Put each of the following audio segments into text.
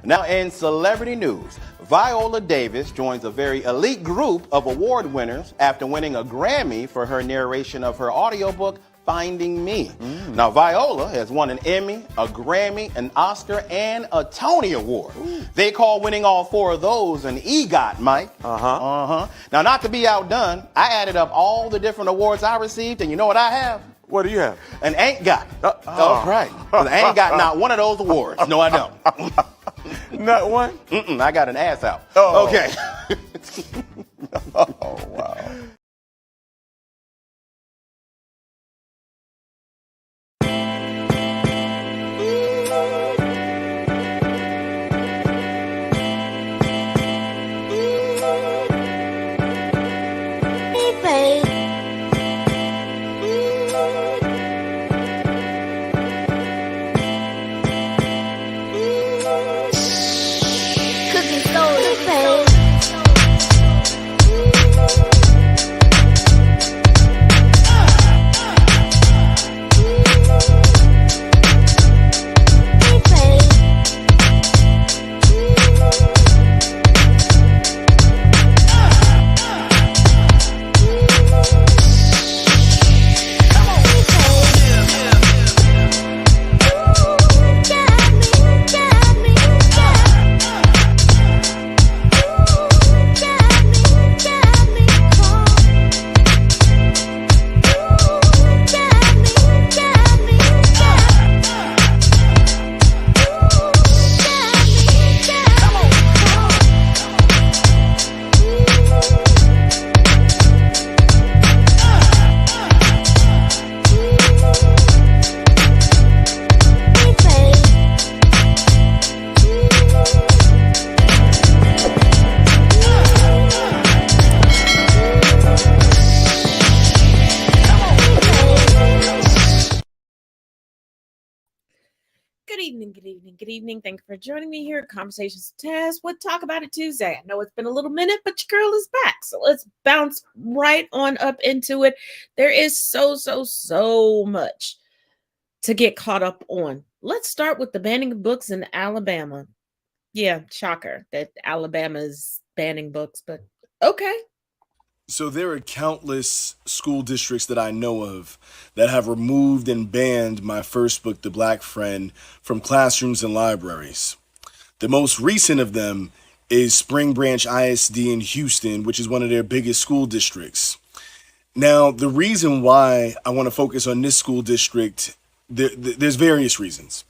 Now in celebrity news, Viola Davis joins a very elite group of award winners after winning a Grammy for her narration of her audiobook, Finding Me. Now, Viola has won an Emmy, a Grammy, an Oscar, and a Tony Award. They call winning all four of those an EGOT, Mike. Now, not to be outdone, I added up all the different awards I received, and you know what I have? What do you have? An ain't got. That's right. 'Cause I ain't got not one of those awards. No, I don't. Not one? I got an ass out. Oh. Okay. Oh, wow. Good evening. Thank you for joining me here at Conversations with Taz with Talk About It Tuesday. I know it's been a little minute, but your girl is back. So let's bounce right on up into it. There is so much to get caught up on. Let's start with the banning of books in Alabama. Yeah, shocker that Alabama is banning books, but okay. So there are countless school districts that I know of that have removed and banned my first book, The Black Friend, from classrooms and libraries. The most recent of them is Spring Branch ISD in Houston, which is one of their biggest school districts. Now, the reason why I want to focus on this school district, there's various reasons.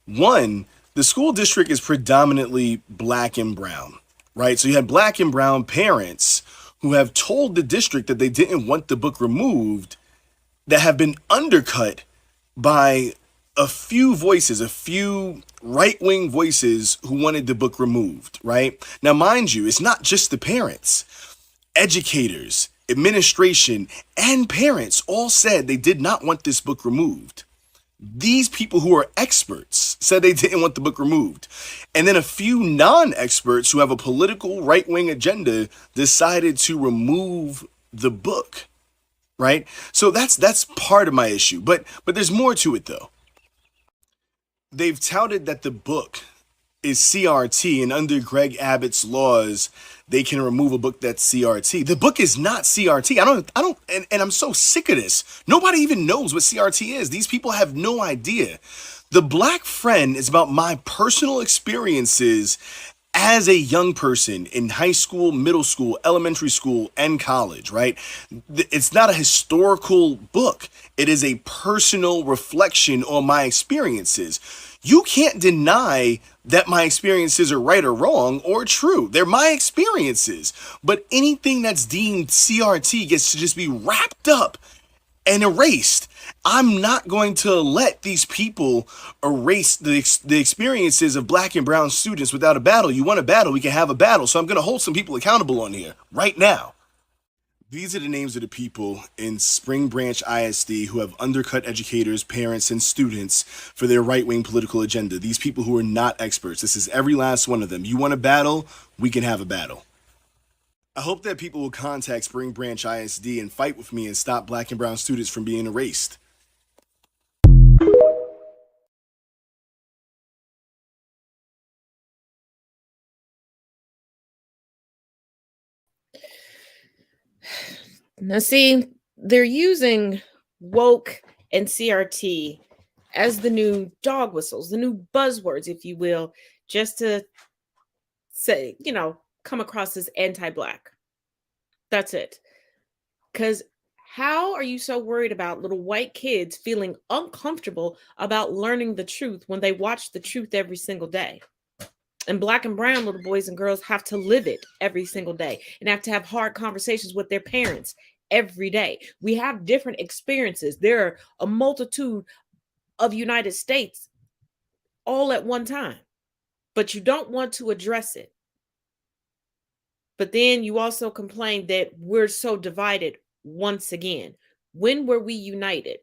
One, the school district is predominantly black and brown, right? So you have black and brown parents who have told the district that they didn't want the book removed, that have been undercut by a few voices, a few right-wing voices who wanted the book removed, right? Now, mind you, it's not just the parents. Educators, administration, and parents all said they did not want this book removed. These people who are experts said they didn't want the book removed. And then a few non-experts who have a political right-wing agenda decided to remove the book, right? So that's part of my issue. But there's more to it, though. They've touted that the book is CRT, and under Greg Abbott's laws, they can remove a book that's CRT. The book is not CRT. And I'm so sick of this. Nobody even knows what CRT is. These people have no idea. The Black Friend is about my personal experiences as a young person in high school, middle school, elementary school, and college, right? It's not a historical book. It is a personal reflection on my experiences. You can't deny that my experiences are right or wrong or true. They're my experiences. But anything that's deemed CRT gets to just be wrapped up and erased. I'm not going to let these people erase the experiences of black and brown students without a battle. You want a battle, we can have a battle. So I'm going to hold some people accountable on here right now. These are the names of the people in Spring Branch ISD who have undercut educators, parents, and students for their right-wing political agenda. These people who are not experts. This is every last one of them. You want a battle? We can have a battle. I hope that people will contact Spring Branch ISD and fight with me and stop black and brown students from being erased. Now, see, they're using woke and CRT as the new dog whistles, the new buzzwords, if you will, just to say, come across as anti-Black. That's it. Because how are you so worried about little white kids feeling uncomfortable about learning the truth when they watch the truth every single day? And Black and brown little boys and girls have to live it every single day and have to have hard conversations with their parents every day. We have different experiences. There are a multitude of United States all at one time, but you don't want to address it. But then you also complain that we're so divided once again. When were we united?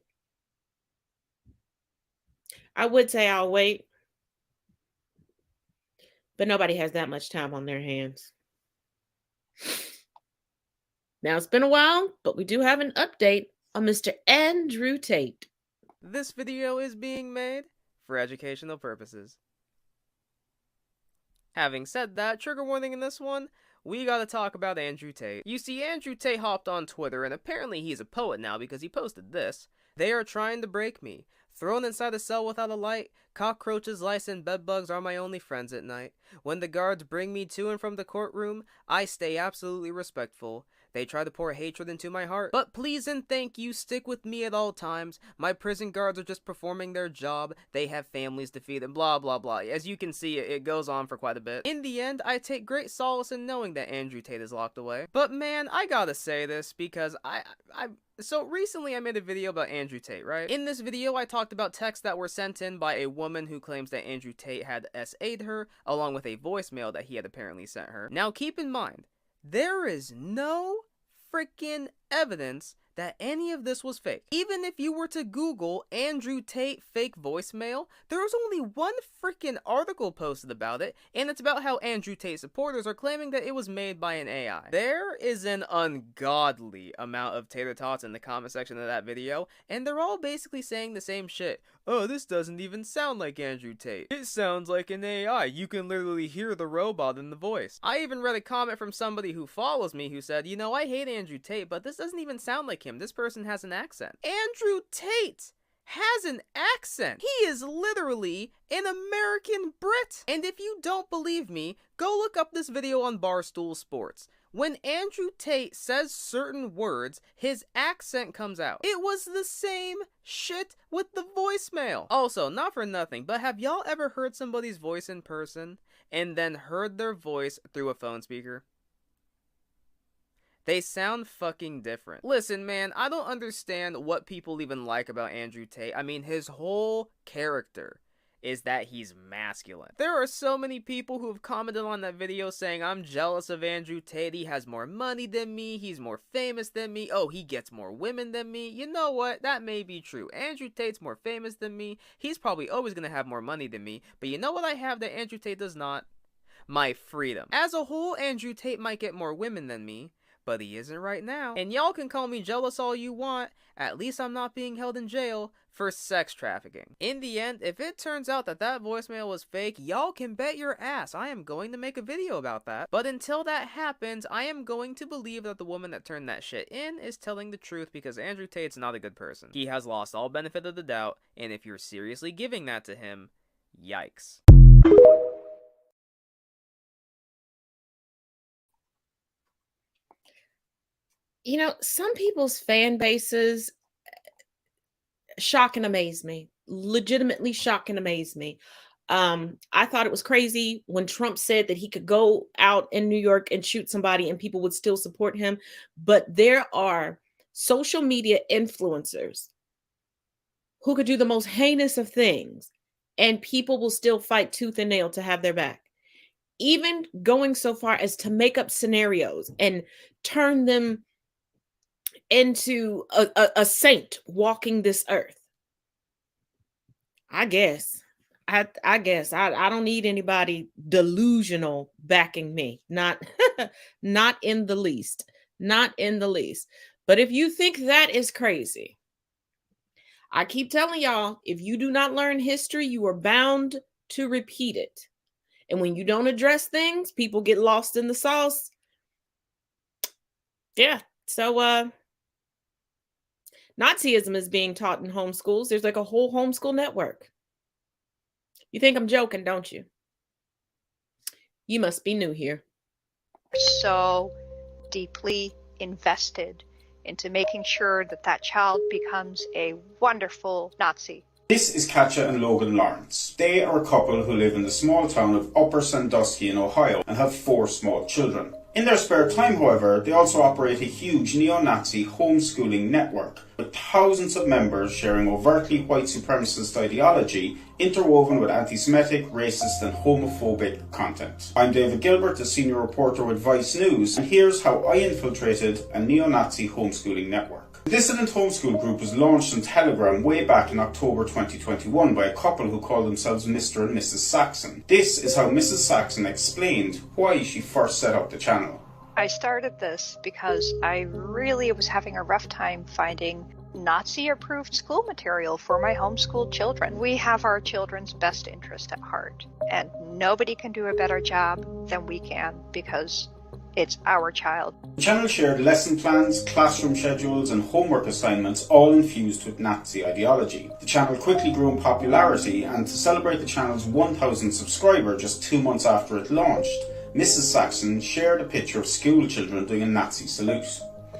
I would say I'll wait, but nobody has that much time on their hands. Now, it's been a while, but we do have an update on Mr. Andrew Tate. This video is being made for educational purposes. Having said that, trigger warning in this one, we gotta talk about Andrew Tate. You see, Andrew Tate hopped on Twitter, and apparently he's a poet now because he posted this. "They are trying to break me. Thrown inside a cell without a light, cockroaches, lice, and bedbugs are my only friends at night. When the guards bring me to and from the courtroom, I stay absolutely respectful. They try to pour hatred into my heart. But please and thank you, stick with me at all times. My prison guards are just performing their job. They have families to feed and blah blah blah." As you can see, it goes on for quite a bit. In the end, I take great solace in knowing that Andrew Tate is locked away. But man, I gotta say this because So recently I made a video about Andrew Tate, right? In this video, I talked about texts that were sent in by a woman who claims that Andrew Tate had SA'd her, along with a voicemail that he had apparently sent her. Now keep in mind, there is no freaking evidence that any of this was fake. Even if you were to Google Andrew Tate fake voicemail, there was only one freaking article posted about it, and it's about how Andrew Tate supporters are claiming that it was made by an AI. There is an ungodly amount of tater tots in the comment section of that video, and they're all basically saying the same shit. "Oh, this doesn't even sound like Andrew Tate. It sounds like an AI. You can literally hear the robot in the voice." I even read a comment from somebody who follows me who said, I hate Andrew Tate, but this doesn't even sound like him. This person has an accent. Andrew Tate has an accent. He is literally an American Brit. And if you don't believe me, go look up this video on Barstool Sports. When Andrew Tate says certain words, his accent comes out. It was the same shit with the voicemail. Also, not for nothing, but have y'all ever heard somebody's voice in person and then heard their voice through a phone speaker? They sound fucking different. Listen, man, I don't understand what people even like about Andrew Tate. I mean, his whole character is that he's masculine. There are so many people who have commented on that video saying, "I'm jealous of Andrew Tate. He has more money than me. He's more famous than me. Oh, he gets more women than me." You know what? That may be true. Andrew Tate's more famous than me. He's probably always gonna have more money than me. But you know what I have that Andrew Tate does not? My freedom. As a whole, Andrew Tate might get more women than me, but he isn't right now. And y'all can call me jealous all you want, at least I'm not being held in jail for sex trafficking. In the end, if it turns out that that voicemail was fake, y'all can bet your ass I am going to make a video about that. But until that happens, I am going to believe that the woman that turned that shit in is telling the truth, because Andrew Tate's not a good person. He has lost all benefit of the doubt, and if you're seriously giving that to him, yikes. Some people's fan bases shock and amaze me. Legitimately shock and amaze me. I thought it was crazy when Trump said that he could go out in New York and shoot somebody and people would still support him. But there are social media influencers who could do the most heinous of things, and people will still fight tooth and nail to have their back. Even going so far as to make up scenarios and turn them into a saint walking this earth. I guess I don't need anybody delusional backing me. Not in the least. Not in the least. But if you think that is crazy, I keep telling y'all, if you do not learn history, you are bound to repeat it. And when you don't address things, people get lost in the sauce. Yeah. So Nazism is being taught in homeschools. There's like a whole homeschool network. You think I'm joking, don't you? You must be new here. So deeply invested into making sure that that child becomes a wonderful Nazi. This is Katja and Logan Lawrence. They are a couple who live in the small town of Upper Sandusky in Ohio and have 4 small children. In their spare time, however, they also operate a huge neo-Nazi homeschooling network with thousands of members sharing overtly white supremacist ideology interwoven with anti-Semitic, racist and homophobic content. I'm David Gilbert, a senior reporter with Vice News, and here's how I infiltrated a neo-Nazi homeschooling network. The Dissident Homeschool Group was launched on Telegram way back in October 2021 by a couple who call themselves Mr. and Mrs. Saxon. This is how Mrs. Saxon explained why she first set up the channel. I started this because I really was having a rough time finding Nazi-approved school material for my homeschooled children. We have our children's best interest at heart, and nobody can do a better job than we can because it's our child. The channel shared lesson plans, classroom schedules and homework assignments, all infused with Nazi ideology. The channel quickly grew in popularity, and to celebrate the channel's 1,000th subscriber just 2 months after it launched, Mrs. Saxon shared a picture of school children doing a Nazi salute.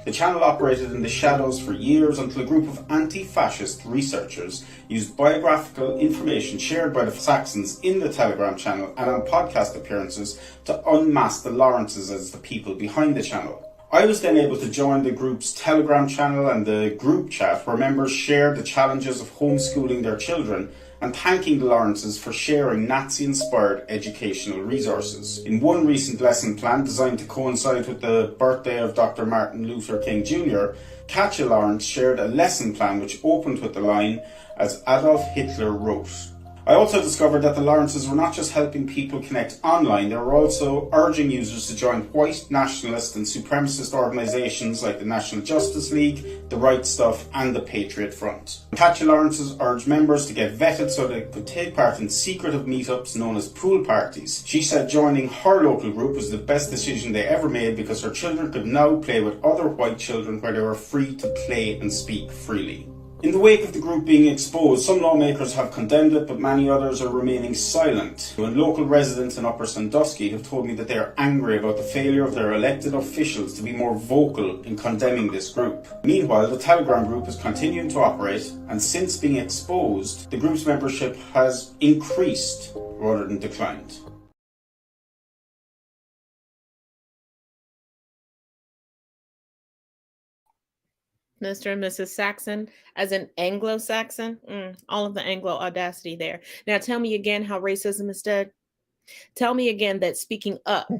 The channel operated in the shadows for years until a group of anti-fascist researchers used biographical information shared by the Saxons in the Telegram channel and on podcast appearances to unmask the Lawrences as the people behind the channel. I was then able to join the group's Telegram channel and the group chat where members shared the challenges of homeschooling their children and thanking the Lawrences for sharing Nazi-inspired educational resources. In one recent lesson plan designed to coincide with the birthday of Dr. Martin Luther King Jr., Katja Lawrence shared a lesson plan which opened with the line, "As Adolf Hitler wrote." I also discovered that the Lawrences were not just helping people connect online, they were also urging users to join white nationalist and supremacist organisations like the National Justice League, the Right Stuff and the Patriot Front. Katja Lawrences urged members to get vetted so they could take part in secretive meetups known as pool parties. She said joining her local group was the best decision they ever made because her children could now play with other white children where they were free to play and speak freely. In the wake of the group being exposed, some lawmakers have condemned it, but many others are remaining silent. And local residents in Upper Sandusky have told me that they are angry about the failure of their elected officials to be more vocal in condemning this group. Meanwhile, the Telegram group is continuing to operate, and since being exposed, the group's membership has increased rather than declined. Mr. and Mrs. Saxon, as an Anglo-Saxon, all of the Anglo audacity there. Now tell me again how racism is dead. Tell me again that speaking up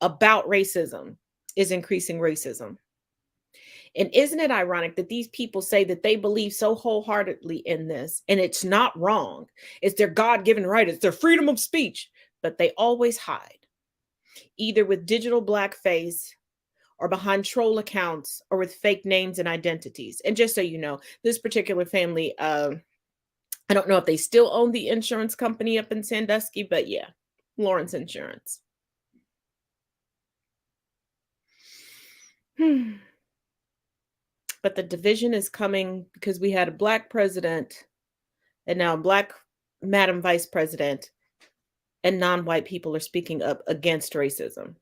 about racism is increasing racism. And isn't it ironic that these people say that they believe so wholeheartedly in this, and it's not wrong. It's their God-given right. It's their freedom of speech, but they always hide, either with digital blackface or behind troll accounts or with fake names and identities. And just so you know, this particular family, I don't know if they still own the insurance company up in Sandusky, but yeah, Lawrence Insurance. But the division is coming because we had a black president and now a black Madam Vice President, and non-white people are speaking up against racism.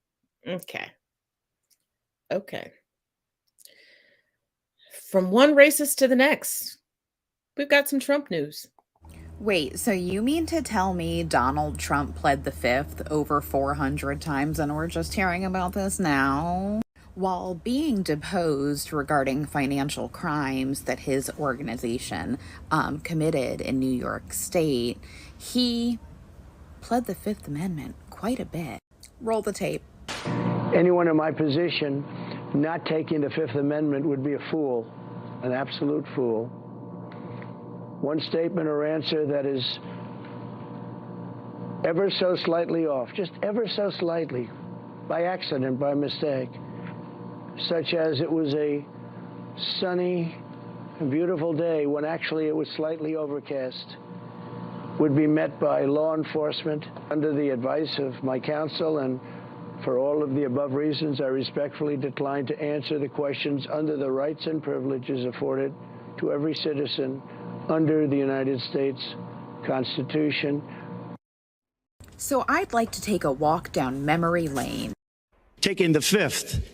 Okay. From one racist to the next, we've got some Trump news. Wait, so you mean to tell me Donald Trump pled the fifth over 400 times and we're just hearing about this now? While being deposed regarding financial crimes that his organization committed in New York State, he pled the Fifth Amendment quite a bit. Roll the tape. Anyone in my position not taking the Fifth Amendment would be a fool, an absolute fool. One statement or answer that is ever so slightly off, just ever so slightly, by accident, by mistake, such as it was a sunny and beautiful day when actually it was slightly overcast, would be met by law enforcement under the advice of my counsel, and for all of the above reasons, I respectfully decline to answer the questions under the rights and privileges afforded to every citizen under the United States Constitution. So I'd like to take a walk down memory lane. Taking the fifth,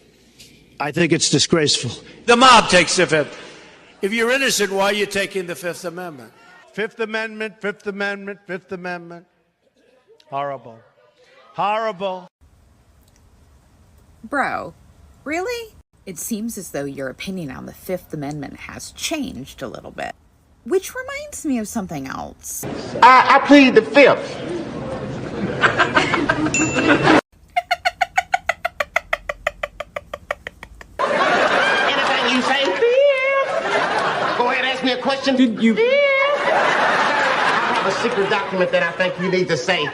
I think it's disgraceful. The mob takes the fifth. If you're innocent, why are you taking the Fifth Amendment? Fifth Amendment, Fifth Amendment, Fifth Amendment. Horrible. Horrible. Bro, really? It seems as though your opinion on the Fifth Amendment has changed a little bit. Which reminds me of something else. I plead the fifth. Anything you say, fifth. Go ahead, ask me a question. Did you? Fifth. I have a secret document that I think you need to say.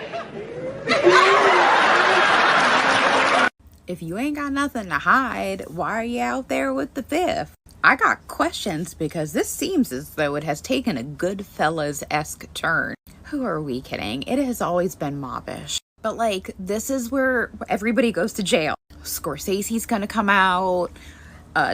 If you ain't got nothing to hide, why are you out there with the fifth? I got questions because this seems as though it has taken a Goodfellas-esque turn. Who are we kidding? It has always been mobbish. But like, this is where everybody goes to jail. Scorsese's gonna come out.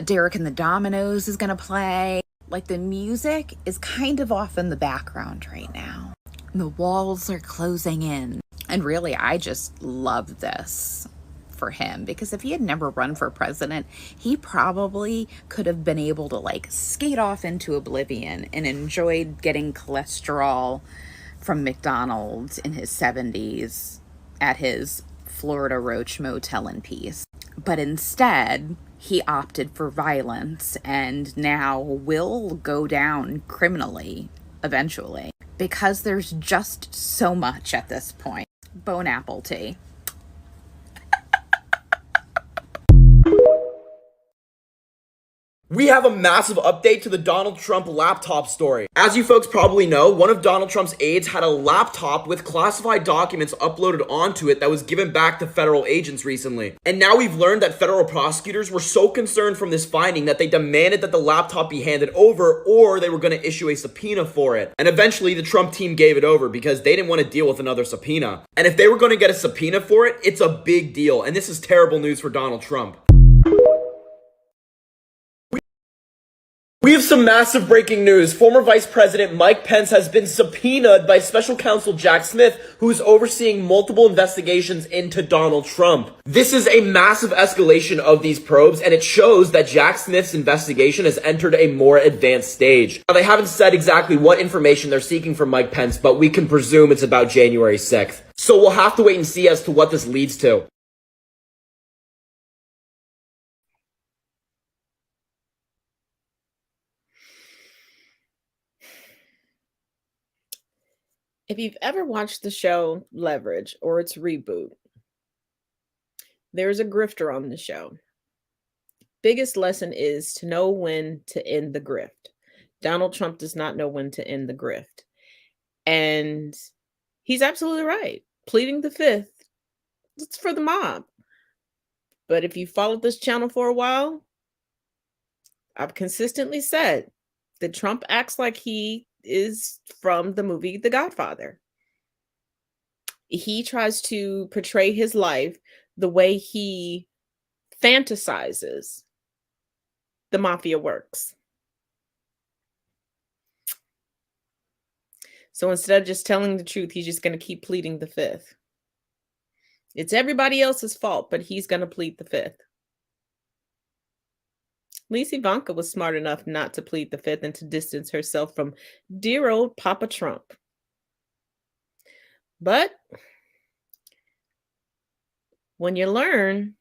Derek and the Dominoes is gonna play. Like, the music is kind of off in the background right now. The walls are closing in. And really, I just love this for him, because if he had never run for president, he probably could have been able to like skate off into oblivion and enjoyed getting cholesterol from McDonald's in his 70s at his Florida Roach Motel in peace. But instead, he opted for violence and now will go down criminally eventually, because there's just so much at this point. Bone apple tea. We have a massive update to the Donald Trump laptop story. As you folks probably know, one of Donald Trump's aides had a laptop with classified documents uploaded onto it that was given back to federal agents recently. And now we've learned that federal prosecutors were so concerned from this finding that they demanded that the laptop be handed over, or they were going to issue a subpoena for it. And eventually the Trump team gave it over because they didn't want to deal with another subpoena. And if they were going to get a subpoena for it, it's a big deal. And this is terrible news for Donald Trump. We have some massive breaking news. Former Vice President Mike Pence has been subpoenaed by Special Counsel Jack Smith, who is overseeing multiple investigations into Donald Trump. This is a massive escalation of these probes, and it shows that Jack Smith's investigation has entered a more advanced stage. Now, they haven't said exactly what information they're seeking from Mike Pence, but we can presume it's about January 6th. So we'll have to wait and see as to what this leads to. If you've ever watched the show Leverage or its reboot, there's a grifter on the show. Biggest lesson is to know when to end the grift. Donald Trump does not know when to end the grift. And he's absolutely right. Pleading the fifth, it's for the mob. But if you followed this channel for a while, I've consistently said that Trump acts like he is from the movie The Godfather. He tries to portray his life the way he fantasizes the mafia works. So instead of just telling the truth, he's just going to keep pleading the fifth. It's everybody else's fault, but he's going to plead the fifth. At least Ivanka was smart enough not to plead the fifth and to distance herself from dear old Papa Trump. But when you learn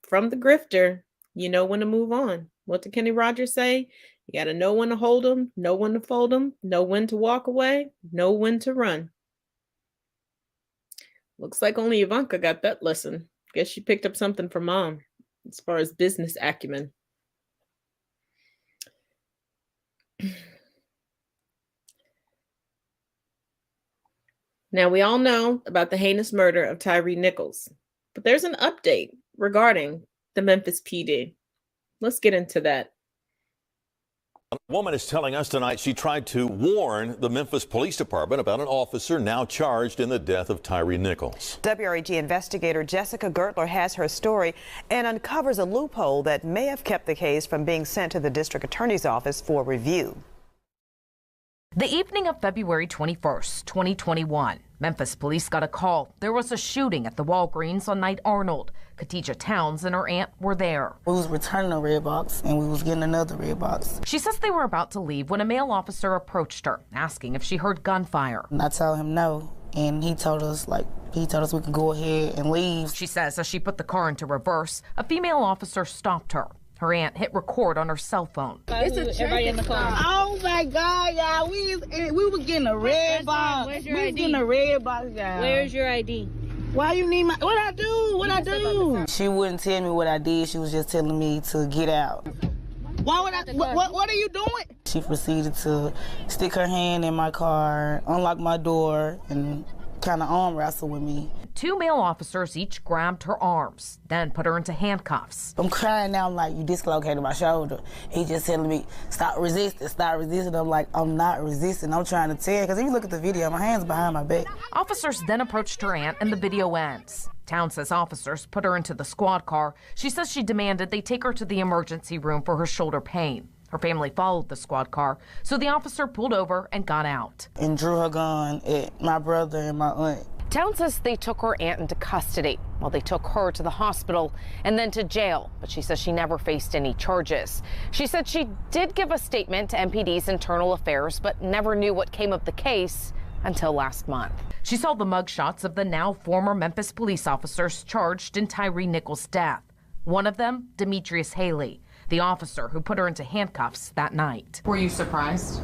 from the grifter, you know when to move on. What did Kenny Rogers say? You got to know when to hold them, know when to fold them, know when to walk away, know when to run. Looks like only Ivanka got that lesson. Guess she picked up something from mom as far as business acumen. Now, we all know about the heinous murder of Tyree Nichols, but there's an update regarding the Memphis PD. Let's get into that. A woman is telling us tonight she tried to warn the Memphis Police Department about an officer now charged in the death of Tyree Nichols. WREG investigator Jessica Gertler has her story and uncovers a loophole that may have kept the case from being sent to the district attorney's office for review. The evening of February 21st, 2021, Memphis police got a call. There was a shooting at the Walgreens on Knight Arnold. Katija Towns and her aunt were there. We was returning a red box and we was getting another red box. She says they were about to leave when a male officer approached her, asking if she heard gunfire. And I told him no, and he told us we could go ahead and leave. She says as she put the car into reverse, a female officer stopped her. Her aunt hit record on her cell phone. It's a everybody in the car. Oh my God, y'all! We was getting a red box. Where's your we was ID? getting a red box, y'all. Where's your ID? Why you need my? What I do? What I do? She wouldn't tell me what I did. She was just telling me to get out. Why would I? What are you doing? She proceeded to stick her hand in my car, unlock my door, and kind of arm wrestle with me. Two male officers each grabbed her arms, then put her into handcuffs. I'm crying now. I'm like, you dislocated my shoulder. He just telling me, stop resisting, stop resisting. I'm like, I'm not resisting. I'm trying to tell. Because if you look at the video, my hand's behind my back. Officers then approached her aunt and the video ends. Town says officers put her into the squad car. She says she demanded they take her to the emergency room for her shoulder pain. Her family followed the squad car, so the officer pulled over and got out. And drew her gun at my brother and my aunt. Town says they took her aunt into custody while they took her to the hospital and then to jail, but she says she never faced any charges. She said she did give a statement to MPD's internal affairs, but never knew what came of the case until last month. She saw the mugshots of the now former Memphis police officers charged in Tyree Nichols' death. One of them, Demetrius Haley, the officer who put her into handcuffs that night. Were you surprised?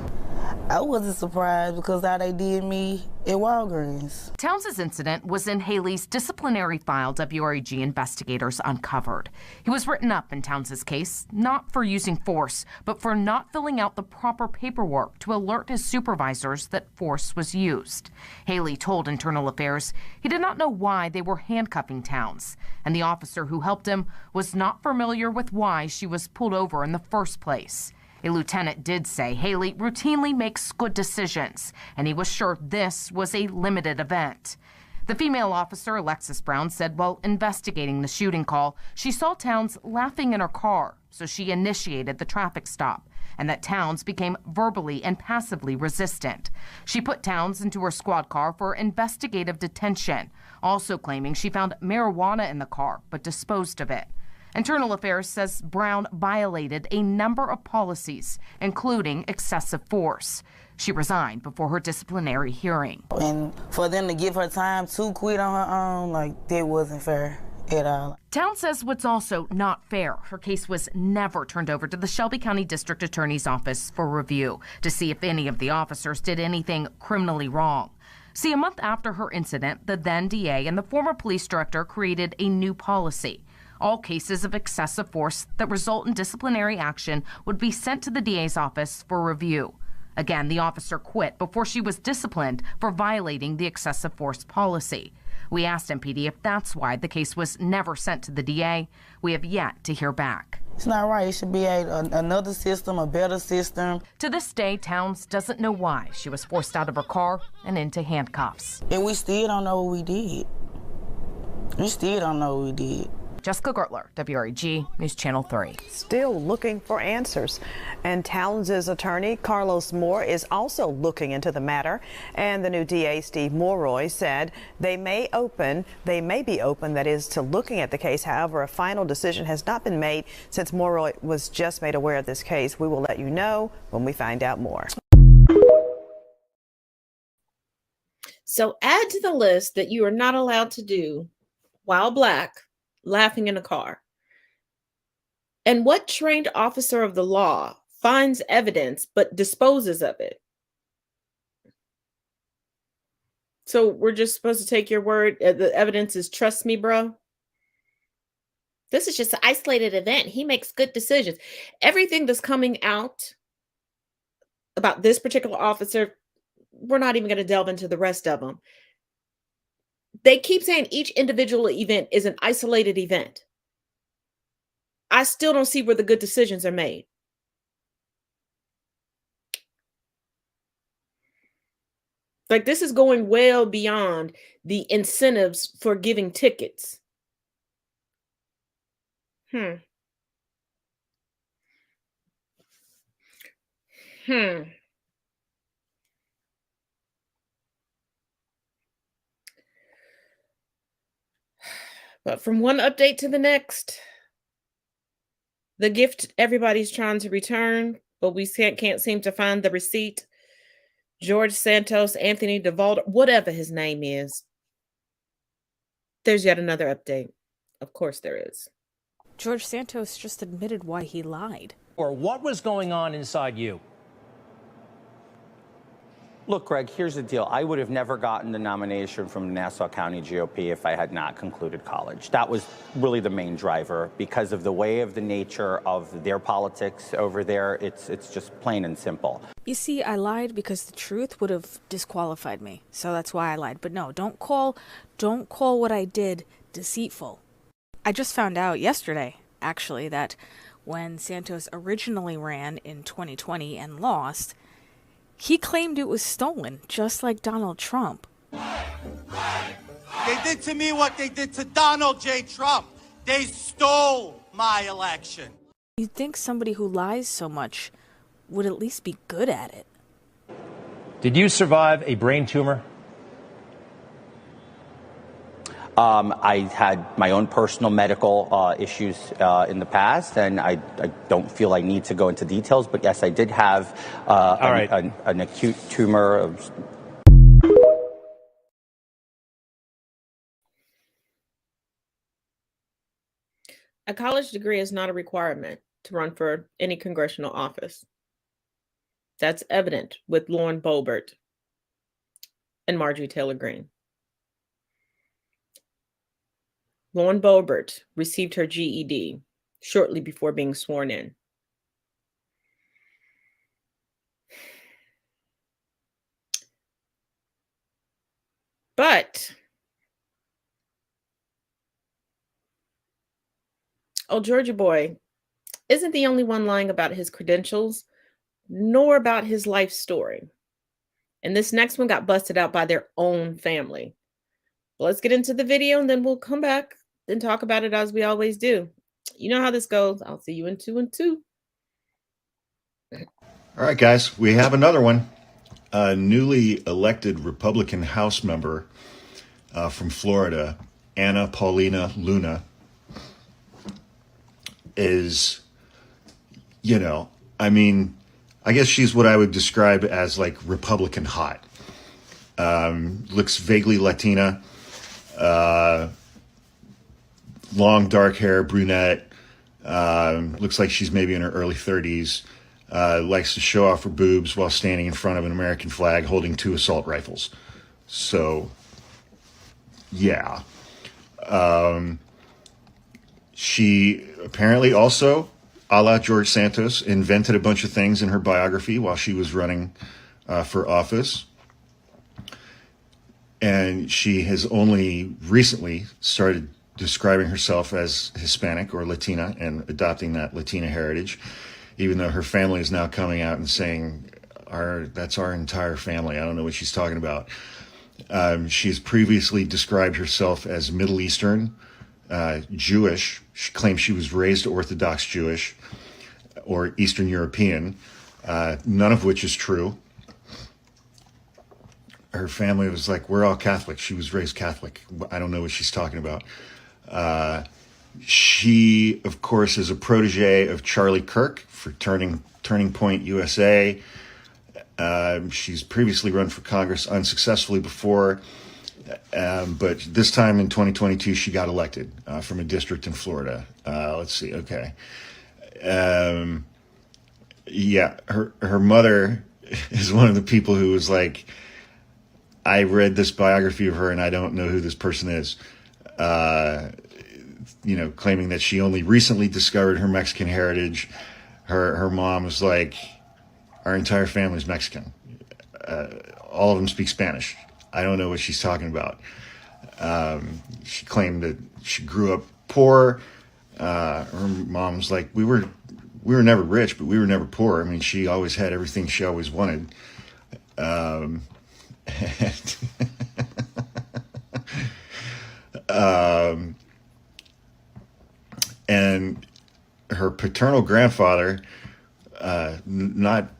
I wasn't surprised because how they did me at Walgreens. Towns' incident was in Haley's disciplinary file WREG investigators uncovered. He was written up in Towns' case, not for using force, but for not filling out the proper paperwork to alert his supervisors that force was used. Haley told Internal Affairs he did not know why they were handcuffing Towns, and the officer who helped him was not familiar with why she was pulled over in the first place. A lieutenant did say Haley routinely makes good decisions, and he was sure this was a limited event. The female officer, Alexis Brown, said while investigating the shooting call, she saw Towns laughing in her car, so she initiated the traffic stop, and that Towns became verbally and passively resistant. She put Towns into her squad car for investigative detention, also claiming she found marijuana in the car but disposed of it. Internal Affairs says Brown violated a number of policies, including excessive force. She resigned before her disciplinary hearing. And for them to give her time to quit on her own, that wasn't fair at all. Town says what's also not fair, her case was never turned over to the Shelby County District Attorney's Office for review to see if any of the officers did anything criminally wrong. See, a month after her incident, the then DA and the former police director created a new policy. All cases of excessive force that result in disciplinary action would be sent to the DA's office for review. Again, the officer quit before she was disciplined for violating the excessive force policy. We asked MPD if that's why the case was never sent to the DA. We have yet to hear back. It's not right. It should be another system, a better system. To this day, Towns doesn't know why she was forced out of her car and into handcuffs. And we still don't know what we did. We still don't know what we did. Jessica Gertler, WREG News Channel 3. Still looking for answers. And Towns' attorney, Carlos Moore, is also looking into the matter. And the new DA, Steve Mulroy, said they may be open, that is, to looking at the case. However, a final decision has not been made since Mulroy was just made aware of this case. We will let you know when we find out more. So add to the list that you are not allowed to do while black, laughing in a car. And what trained officer of the law finds evidence but disposes of it? So we're just supposed to take your word. The evidence is trust me, bro. This is just an isolated event. He makes good decisions. Everything that's coming out about this particular officer, we're not even going to delve into the rest of them. They keep saying each individual event is an isolated event. I still don't see where the good decisions are made. Like, this is going well beyond the incentives for giving tickets. But from one update to the next, the gift everybody's trying to return, but we can't seem to find the receipt. George Santos, Anthony DeValdo, whatever his name is. There's yet another update. Of course there is. George Santos just admitted why he lied. Or what was going on inside you? Look, Greg, here's the deal. I would have never gotten the nomination from the Nassau County GOP if I had not concluded college. That was really the main driver because of the way of the nature of their politics over there. It's just plain and simple. You see, I lied because the truth would have disqualified me. So that's why I lied. But no, don't call what I did deceitful. I just found out yesterday, actually, that when Santos originally ran in 2020 and lost, he claimed it was stolen, just like Donald Trump. They did to me what they did to Donald J. Trump. They stole my election. You'd think somebody who lies so much would at least be good at it. Did you survive a brain tumor? I had my own personal medical issues in the past, and I don't feel I need to go into details, but yes, I did have an acute tumor. A college degree is not a requirement to run for any congressional office. That's evident with Lauren Boebert and Marjorie Taylor Greene. Lauren Boebert received her GED shortly before being sworn in. But Georgia boy isn't the only one lying about his credentials, nor about his life story. And this next one got busted out by their own family. Well, let's get into the video and then we'll come back and talk about it as we always do. You know how this goes. I'll see you in 2 and 2. All right, guys, we have another one. A newly elected Republican House member from Florida, Anna Paulina Luna, is, I guess she's what I would describe as like Republican hot. Looks vaguely Latina, long dark hair, brunette, looks like she's maybe in her early 30s, likes to show off her boobs while standing in front of an American flag holding 2 assault rifles. So, yeah. She apparently also, a la George Santos, invented a bunch of things in her biography while she was running for office. And she has only recently started describing herself as Hispanic or Latina and adopting that Latina heritage, even though her family is now coming out and saying, that's our entire family. I don't know what she's talking about. She's previously described herself as Middle Eastern, Jewish. She claims she was raised Orthodox Jewish or Eastern European, none of which is true. Her family was like, we're all Catholic. She was raised Catholic. I don't know what she's talking about. She, of course, is a protege of Charlie Kirk for Turning Point USA. She's previously run for Congress unsuccessfully before, but this time in 2022, she got elected from a district in Florida. Let's see. Okay. Yeah, her mother is one of the people who was like, I read this biography of her and I don't know who this person is. Claiming that she only recently discovered her Mexican heritage. Her mom was like, our entire family's Mexican. All of them speak Spanish. I don't know what she's talking about. She claimed that she grew up poor. Her mom's like, we were never rich, but we were never poor. I mean, she always had everything she always wanted. um, and her paternal grandfather, not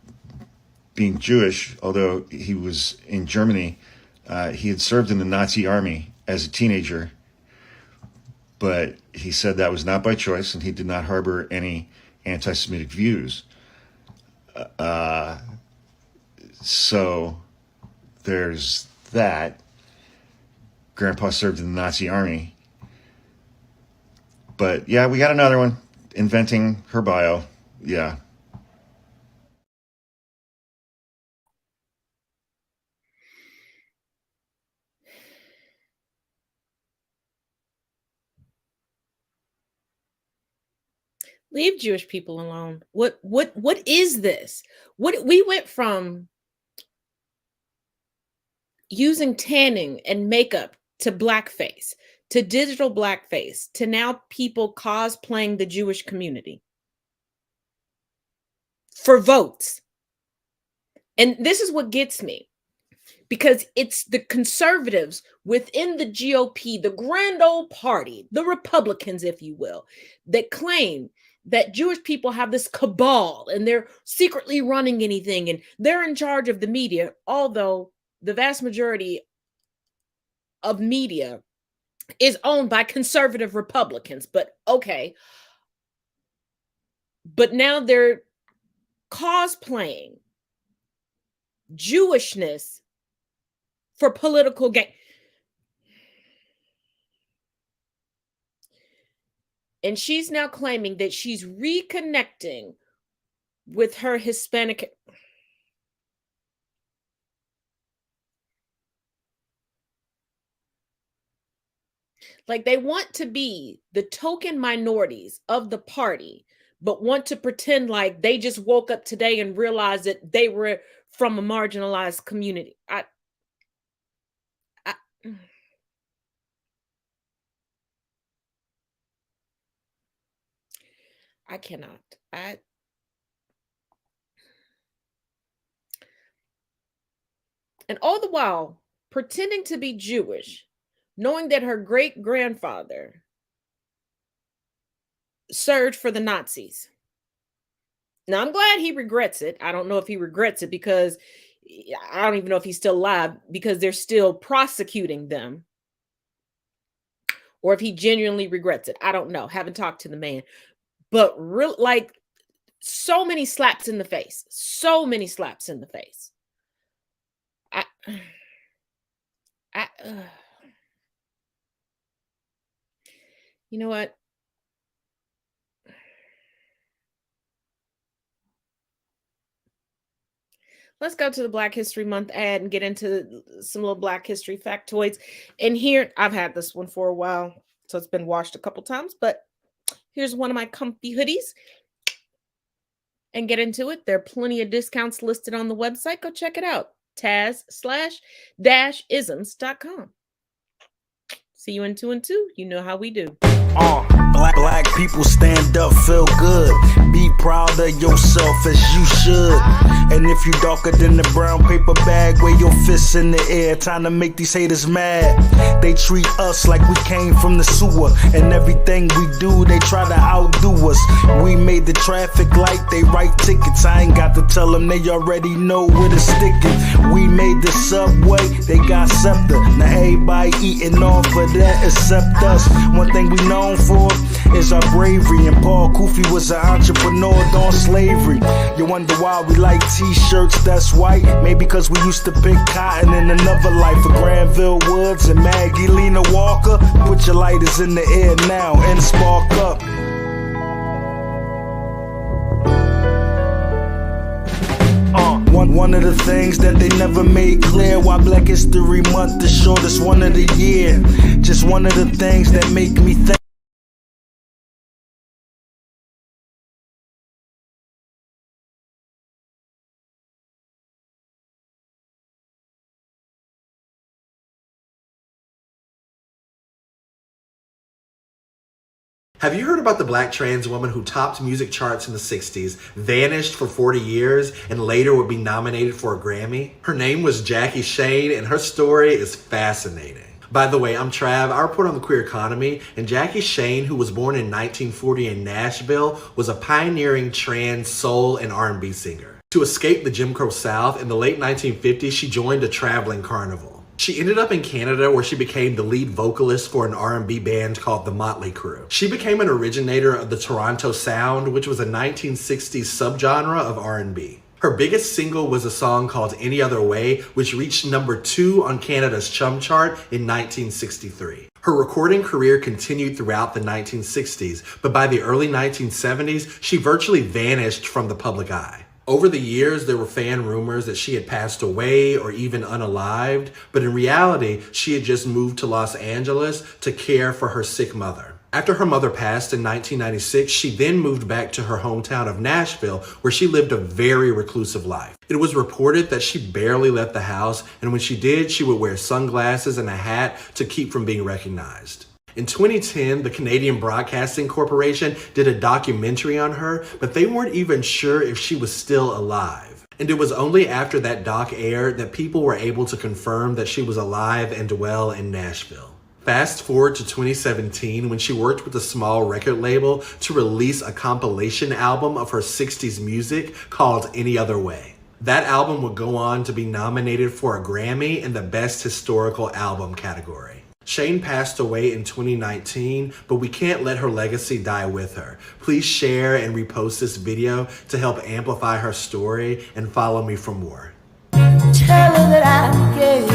being Jewish, although he was in Germany, he had served in the Nazi army as a teenager, but he said that was not by choice, and he did not harbor any anti-Semitic views. So there's that. Grandpa served in the Nazi army. But yeah, we got another one. Inventing her bio. Yeah. Leave Jewish people alone. What is this? What we went from using tanning and makeup to blackface, to digital blackface, to now people cosplaying the Jewish community for votes. And this is what gets me, because it's the conservatives within the GOP, the grand old party, the Republicans, if you will, that claim that Jewish people have this cabal and they're secretly running anything and they're in charge of the media, although the vast majority of media is owned by conservative Republicans. But okay. But now they're cosplaying Jewishness for political gain. And she's now claiming that she's reconnecting with her Hispanic. Like, they want to be the token minorities of the party, but want to pretend like they just woke up today and realized that they were from a marginalized community. I cannot. And all the while pretending to be Jewish, knowing that her great grandfather served for the Nazis. Now, I'm glad he regrets it. I don't know if he regrets it because I don't even know if he's still alive, because they're still prosecuting them, or if he genuinely regrets it. I don't know. Haven't talked to the man. But real, like, so many slaps in the face. So many slaps in the face. You know what? Let's go to the Black History Month ad and get into some little Black History factoids. And here, I've had this one for a while, so it's been washed a couple times, but here's one of my comfy hoodies. And get into it. There are plenty of discounts listed on the website. Go check it out. Taz/isms.com. See you in 2 and 2. You know how we do. Black people stand up, feel good. Be proud of yourself as you should. And if you darker than the brown paper bag, wave your fists in the air, time to make these haters mad. They treat us like we came from the sewer, and everything we do, they try to outdo us. We made the traffic light, they write tickets. I ain't got to tell them, they already know where to stick it. We made the subway, they got scepter. Now everybody eating off of that except us. One thing we known for is our bravery, and Paul Kufi was an entrepreneur during slavery. You wonder why we like t-shirts that's white? Maybe because we used to pick cotton in another life. For Granville Woods and Maggie Lena Walker, put your lighters in the air now and spark up. One of the things that they never made clear, why Black History Month the shortest one of the year. Just one of the things that make me think. Have you heard about the black trans woman who topped music charts in the 60s, vanished for 40 years, and later would be nominated for a Grammy? Her name was Jackie Shane, and her story is fascinating. By the way, I'm Trav. I report on the queer economy, and Jackie Shane, who was born in 1940 in Nashville, was a pioneering trans soul and R&B singer. To escape the Jim Crow South, in the late 1950s, she joined a traveling carnival. She ended up in Canada where she became the lead vocalist for an R&B band called the Motley Crue. She became an originator of the Toronto Sound, which was a 1960s subgenre of R&B. Her biggest single was a song called Any Other Way, which reached number 2 on Canada's Chum chart in 1963. Her recording career continued throughout the 1960s, but by the early 1970s, she virtually vanished from the public eye. Over the years, there were fan rumors that she had passed away or even unalived, but in reality, she had just moved to Los Angeles to care for her sick mother. After her mother passed in 1996, she then moved back to her hometown of Nashville, where she lived a very reclusive life. It was reported that she barely left the house, and when she did, she would wear sunglasses and a hat to keep from being recognized. In 2010, the Canadian Broadcasting Corporation did a documentary on her, but they weren't even sure if she was still alive. And it was only after that doc aired that people were able to confirm that she was alive and well in Nashville. Fast forward to 2017 when she worked with a small record label to release a compilation album of her 60s music called Any Other Way. That album would go on to be nominated for a Grammy in the Best Historical Album category. Shane passed away in 2019, but we can't let her legacy die with her. Please share and repost this video to help amplify her story and follow me for more. Tell her that I'm gay.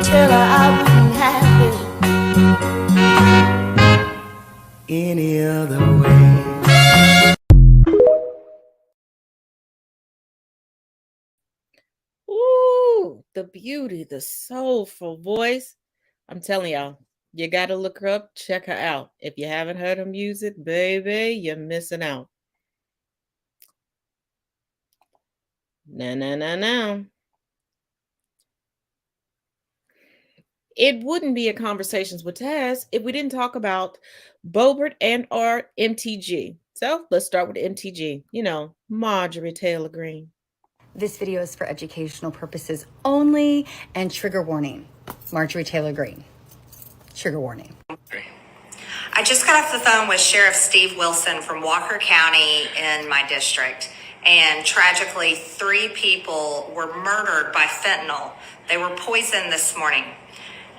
Tell her I wouldn't have it any other way. Ooh, the beauty, the soulful voice. I'm telling y'all, you got to look her up, check her out. If you haven't heard her music, baby, you're missing out. Now. It wouldn't be a Conversations with Taz if we didn't talk about Boebert and our MTG. So let's start with MTG. You know, Marjorie Taylor Greene. This video is for educational purposes only, and trigger warning. Marjorie Taylor Greene. Trigger warning. I just got off the phone with Sheriff Steve Wilson from Walker County in my district, and tragically 3 people were murdered by fentanyl. They were poisoned this morning.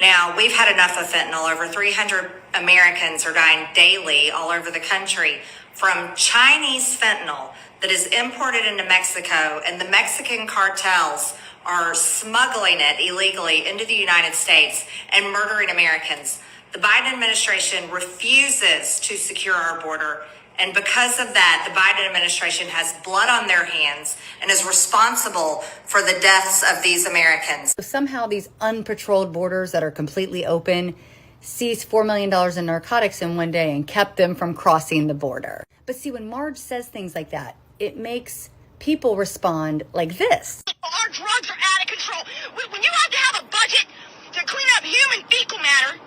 Now, we've had enough of fentanyl. Over 300 Americans are dying daily all over the country from Chinese fentanyl that is imported into Mexico, and the Mexican cartels are smuggling it illegally into the United States and murdering Americans. The Biden administration refuses to secure our border, and because of that, the Biden administration has blood on their hands and is responsible for the deaths of these Americans. So somehow these unpatrolled borders that are completely open seized $4 million in narcotics in one day and kept them from crossing the border. But see, when Marge says things like that, it makes people respond like this. Our drugs are out of control. When you have to have a budget to clean up human fecal matter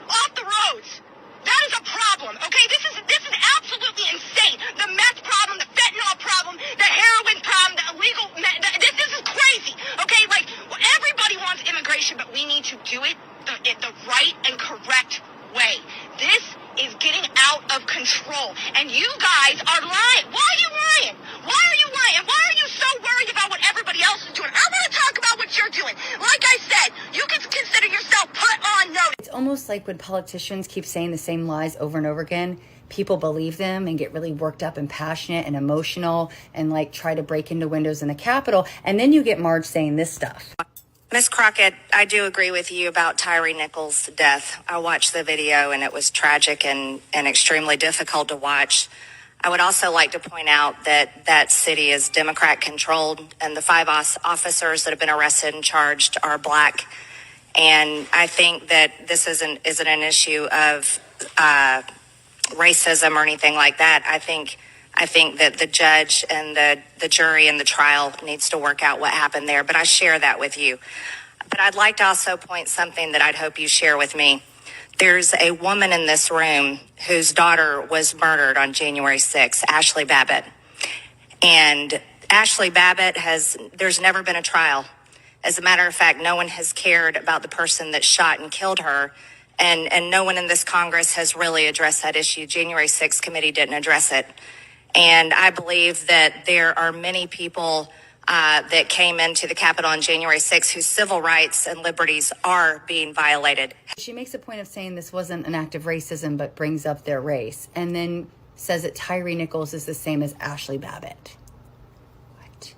off the roads, that is a problem, okay? This is absolutely insane. The meth problem, the fentanyl problem, the heroin problem, the illegal this is crazy, okay? Like, everybody wants immigration, but we need to do it the right and correct way. This is getting out of control, and you guys are lying. Why are you lying? Why are you lying? Why are you so worried about what everybody else is doing? I want to talk about what you're doing. Like I said, you can consider yourself put on notice. It's almost like when politicians keep saying the same lies over and over again, people believe them and get really worked up and passionate and emotional and like try to break into windows in the Capitol, and then you get Marge saying this stuff. Ms. Crockett, I do agree with you about Tyre Nichols' death. I watched the video and it was tragic and extremely difficult to watch. I would also like to point out that that city is Democrat controlled, and the 5 officers that have been arrested and charged are Black. And I think that this isn't an issue of racism or anything like that. I think that the judge and the jury and the trial needs to work out what happened there. But I share that with you. But I'd like to also point something that I'd hope you share with me. There's a woman in this room whose daughter was murdered on January 6th, Ashley Babbitt. And Ashley Babbitt there's never been a trial. As a matter of fact, no one has cared about the person that shot and killed her. And no one in this Congress has really addressed that issue. January 6th committee didn't address it. And I believe that there are many people that came into the Capitol on January 6th whose civil rights and liberties are being violated. She makes a point of saying this wasn't an act of racism, but brings up their race, and then says that Tyre Nichols is the same as Ashley Babbitt. What?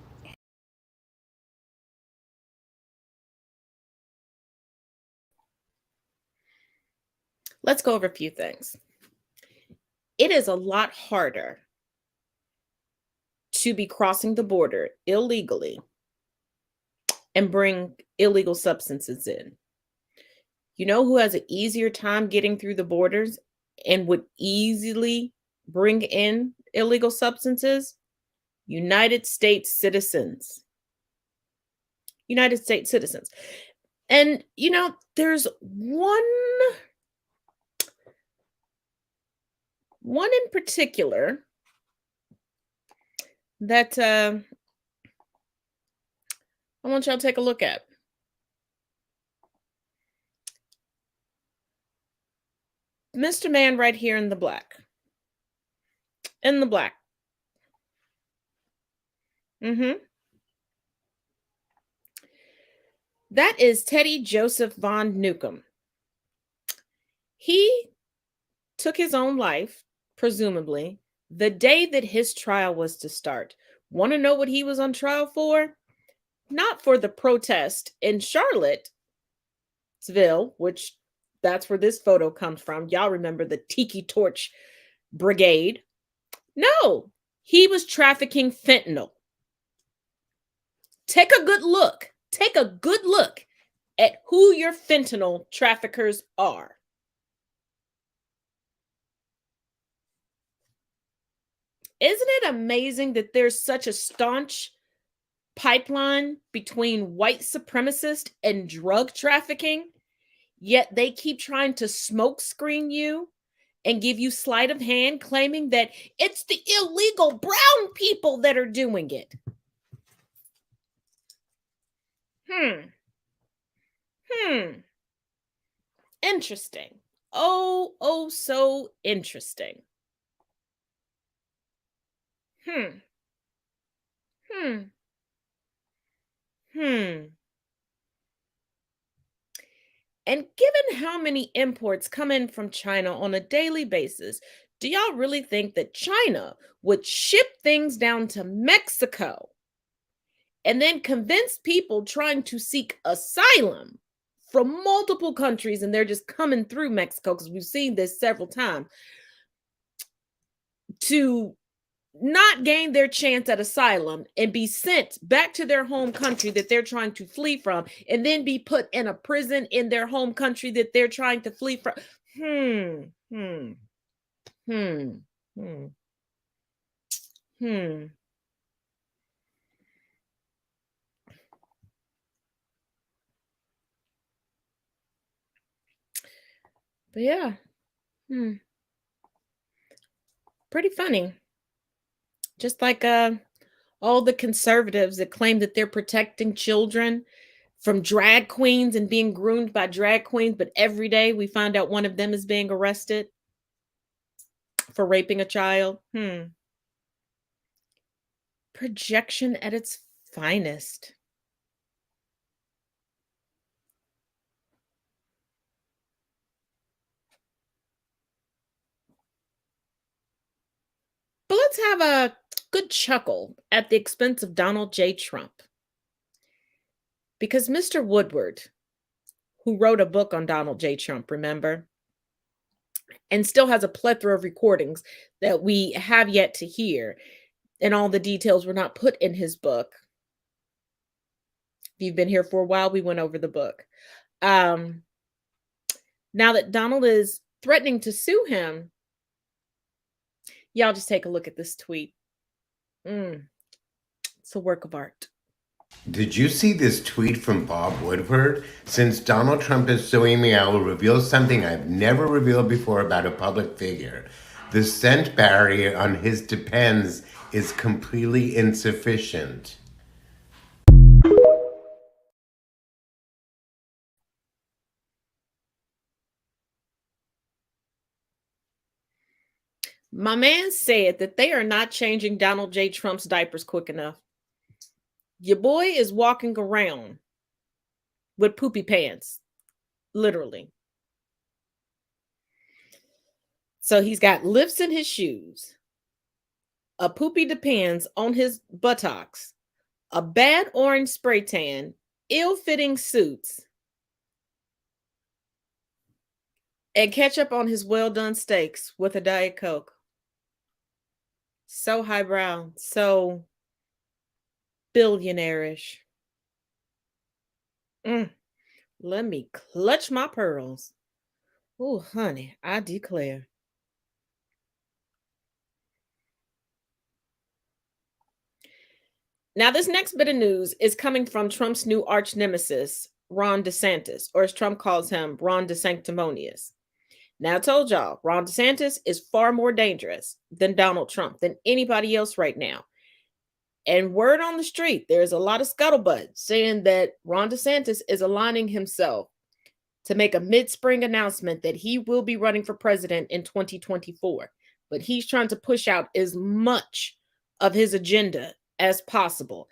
Let's go over a few things. It is a lot harder to be crossing the border illegally and bring illegal substances in. You know who has an easier time getting through the borders and would easily bring in illegal substances? United States citizens. United States citizens. And, you know, there's one in particular that I want y'all to take a look at. Mr. Man right here in the black. In the black. That is Teddy Joseph Von Newcomb. He took his own life, presumably, the day that his trial was to start. Want to know what he was on trial for? Not for the protest in Charlottesville, which that's where this photo comes from. Y'all remember the Tiki Torch Brigade. No, he was trafficking fentanyl. Take a good look. Take a good look at who your fentanyl traffickers are. Isn't it amazing that there's such a staunch pipeline between white supremacists and drug trafficking, yet they keep trying to smokescreen you and give you sleight of hand, claiming that it's the illegal brown people that are doing it? Interesting. Oh, so interesting. And given how many imports come in from China on a daily basis, do y'all really think that China would ship things down to Mexico and then convince people trying to seek asylum from multiple countries, and they're just coming through Mexico, because we've seen this several times, to not gain their chance at asylum and be sent back to their home country that they're trying to flee from, and then be put in a prison in their home country that they're trying to flee from? But yeah, pretty funny. Just like all the conservatives that claim that they're protecting children from drag queens and being groomed by drag queens, but every day we find out one of them is being arrested for raping a child. Projection at its finest. But let's have a good chuckle at the expense of Donald J. Trump. Because Mr. Woodward, who wrote a book on Donald J. Trump, remember? And still has a plethora of recordings that we have yet to hear. And all the details were not put in his book. If you've been here for a while, we went over the book. Now that Donald is threatening to sue him, y'all just take a look at this tweet. It's a work of art. Did you see this tweet from Bob Woodward? Since Donald Trump is suing me, I will reveal something I've never revealed before about a public figure. The scent barrier on his Depends is completely insufficient. My man said that they are not changing Donald J. Trump's diapers quick enough. Your boy is walking around with poopy pants, literally. So he's got lifts in his shoes, a poopy Depends on his buttocks, a bad orange spray tan, ill-fitting suits, and ketchup on his well-done steaks with a Diet Coke. So highbrow, so billionaire-ish. Let me clutch my pearls. Oh, honey, I declare. Now, this next bit of news is coming from Trump's new arch nemesis, Ron DeSantis, or as Trump calls him, Ron DeSanctimonious. Now, I told y'all, Ron DeSantis is far more dangerous than Donald Trump, than anybody else right now. And word on the street, there's a lot of scuttlebutt saying that Ron DeSantis is aligning himself to make a mid-spring announcement that he will be running for president in 2024. But he's trying to push out as much of his agenda as possible.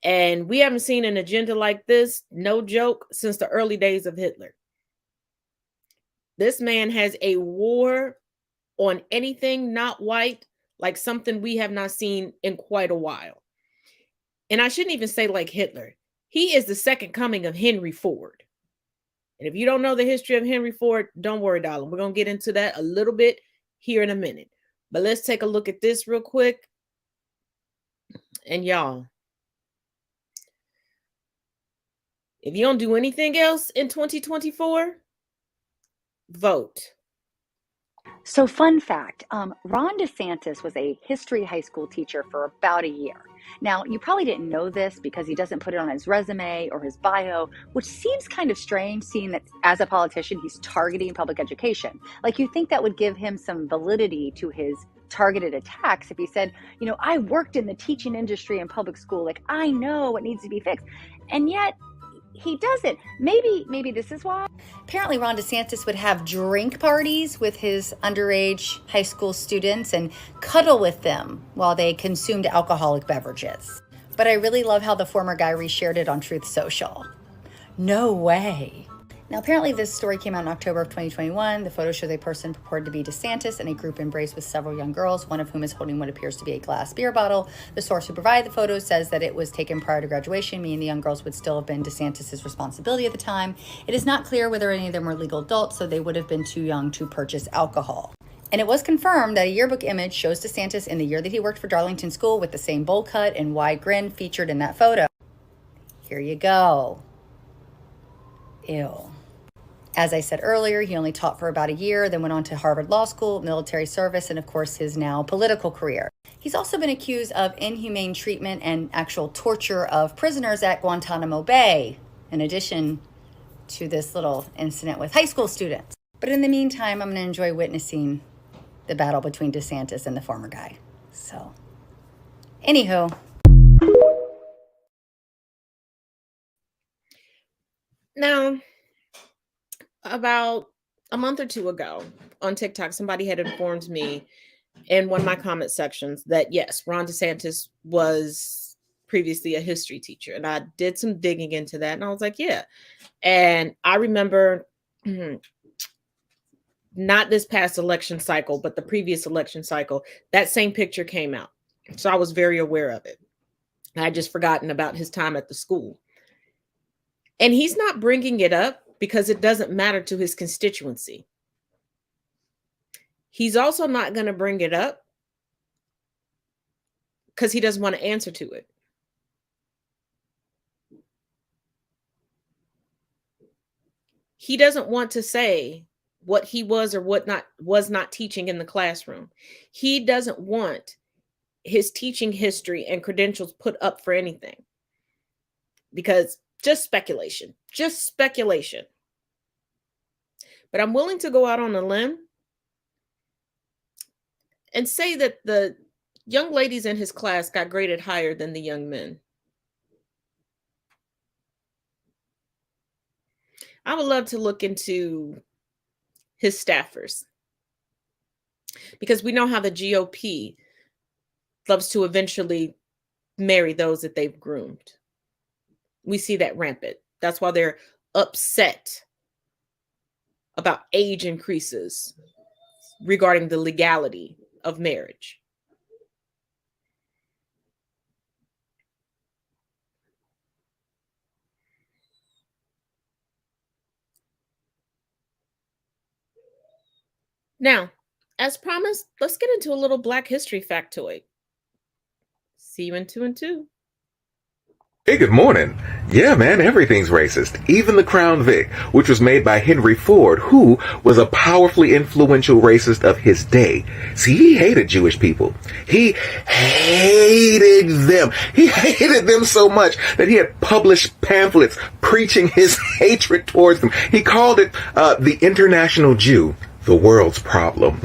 And we haven't seen an agenda like this, no joke, since the early days of Hitler. This man has a war on anything not white, like something we have not seen in quite a while. And I shouldn't even say like Hitler. He is the second coming of Henry Ford. And if you don't know the history of Henry Ford, don't worry, darling. We're going to get into that a little bit here in a minute. But let's take a look at this real quick. And y'all, if you don't do anything else in 2024, vote. So, fun fact, Ron DeSantis was a history high school teacher for about a year. Now, you probably didn't know this because he doesn't put it on his resume or his bio, which seems kind of strange, seeing that as a politician, he's targeting public education. Like, you think that would give him some validity to his targeted attacks if he said, you know, I worked in the teaching industry in public school, like I know what needs to be fixed. And yet he doesn't. Maybe this is why. Apparently Ron DeSantis would have drink parties with his underage high school students and cuddle with them while they consumed alcoholic beverages. But I really love how the former guy reshared it on Truth Social. No way. Now, apparently this story came out in October of 2021. The photos show a person purported to be DeSantis and a group embraced with several young girls, one of whom is holding what appears to be a glass beer bottle. The source who provided the photos says that it was taken prior to graduation, meaning the young girls would still have been DeSantis' responsibility at the time. It is not clear whether any of them were legal adults, so they would have been too young to purchase alcohol. And it was confirmed that a yearbook image shows DeSantis in the year that he worked for Darlington School with the same bowl cut and wide grin featured in that photo. Here you go. Ew. As I said earlier, he only taught for about a year, then went on to Harvard Law School, military service, and of course his now political career. He's also been accused of inhumane treatment and actual torture of prisoners at Guantanamo Bay, in addition to this little incident with high school students. But in the meantime, I'm going to enjoy witnessing the battle between DeSantis and the former guy. So, anywho. Now, about a month or two ago on TikTok, somebody had informed me in one of my comment sections that yes, Ron DeSantis was previously a history teacher. And I did some digging into that and I was like, yeah. And I remember not this past election cycle, but the previous election cycle, that same picture came out. So I was very aware of it. I had just forgotten about his time at the school. And he's not bringing it up because it doesn't matter to his constituency. He's also not going to bring it up because he doesn't want to answer to it. He doesn't want to say what he was or what not was not teaching in the classroom. He doesn't want his teaching history and credentials put up for anything. because just speculation. But I'm willing to go out on a limb and say that the young ladies in his class got graded higher than the young men. I would love to look into his staffers, because we know how the GOP loves to eventually marry those that they've groomed. We see that rampant. That's why they're upset about age increases regarding the legality of marriage. Now, as promised, let's get into a little Black History factoid. See you in 2 and 2. Hey, good morning. Yeah, man, everything's racist. Even the Crown Vic, which was made by Henry Ford, who was a powerfully influential racist of his day. See, he hated Jewish people. He hated them. He hated them so much that he had published pamphlets preaching his hatred towards them. He called it the International Jew, the world's problem.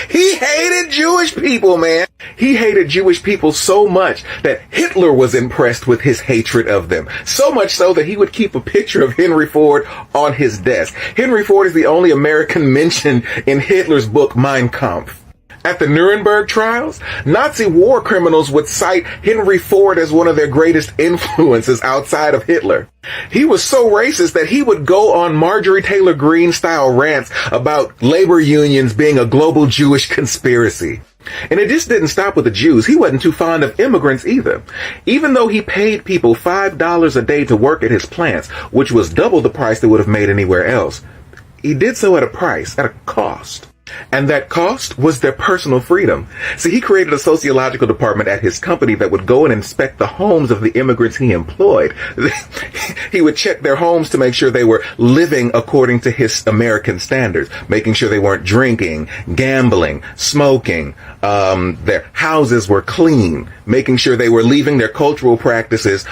He hated Jewish people, man. He hated Jewish people so much that Hitler was impressed with his hatred of them. So much so that he would keep a picture of Henry Ford on his desk. Henry Ford is the only American mentioned in Hitler's book, Mein Kampf. At the Nuremberg trials, Nazi war criminals would cite Henry Ford as one of their greatest influences outside of Hitler. He was so racist that he would go on Marjorie Taylor Greene style rants about labor unions being a global Jewish conspiracy. And it just didn't stop with the Jews. He wasn't too fond of immigrants either. Even though he paid people $5 a day to work at his plants, which was double the price they would have made anywhere else, he did so at a cost. And that cost was their personal freedom. See, he created a sociological department at his company that would go and inspect the homes of the immigrants he employed. He would check their homes to make sure they were living according to his American standards, making sure they weren't drinking, gambling, smoking, their houses were clean, making sure they were leaving their cultural practices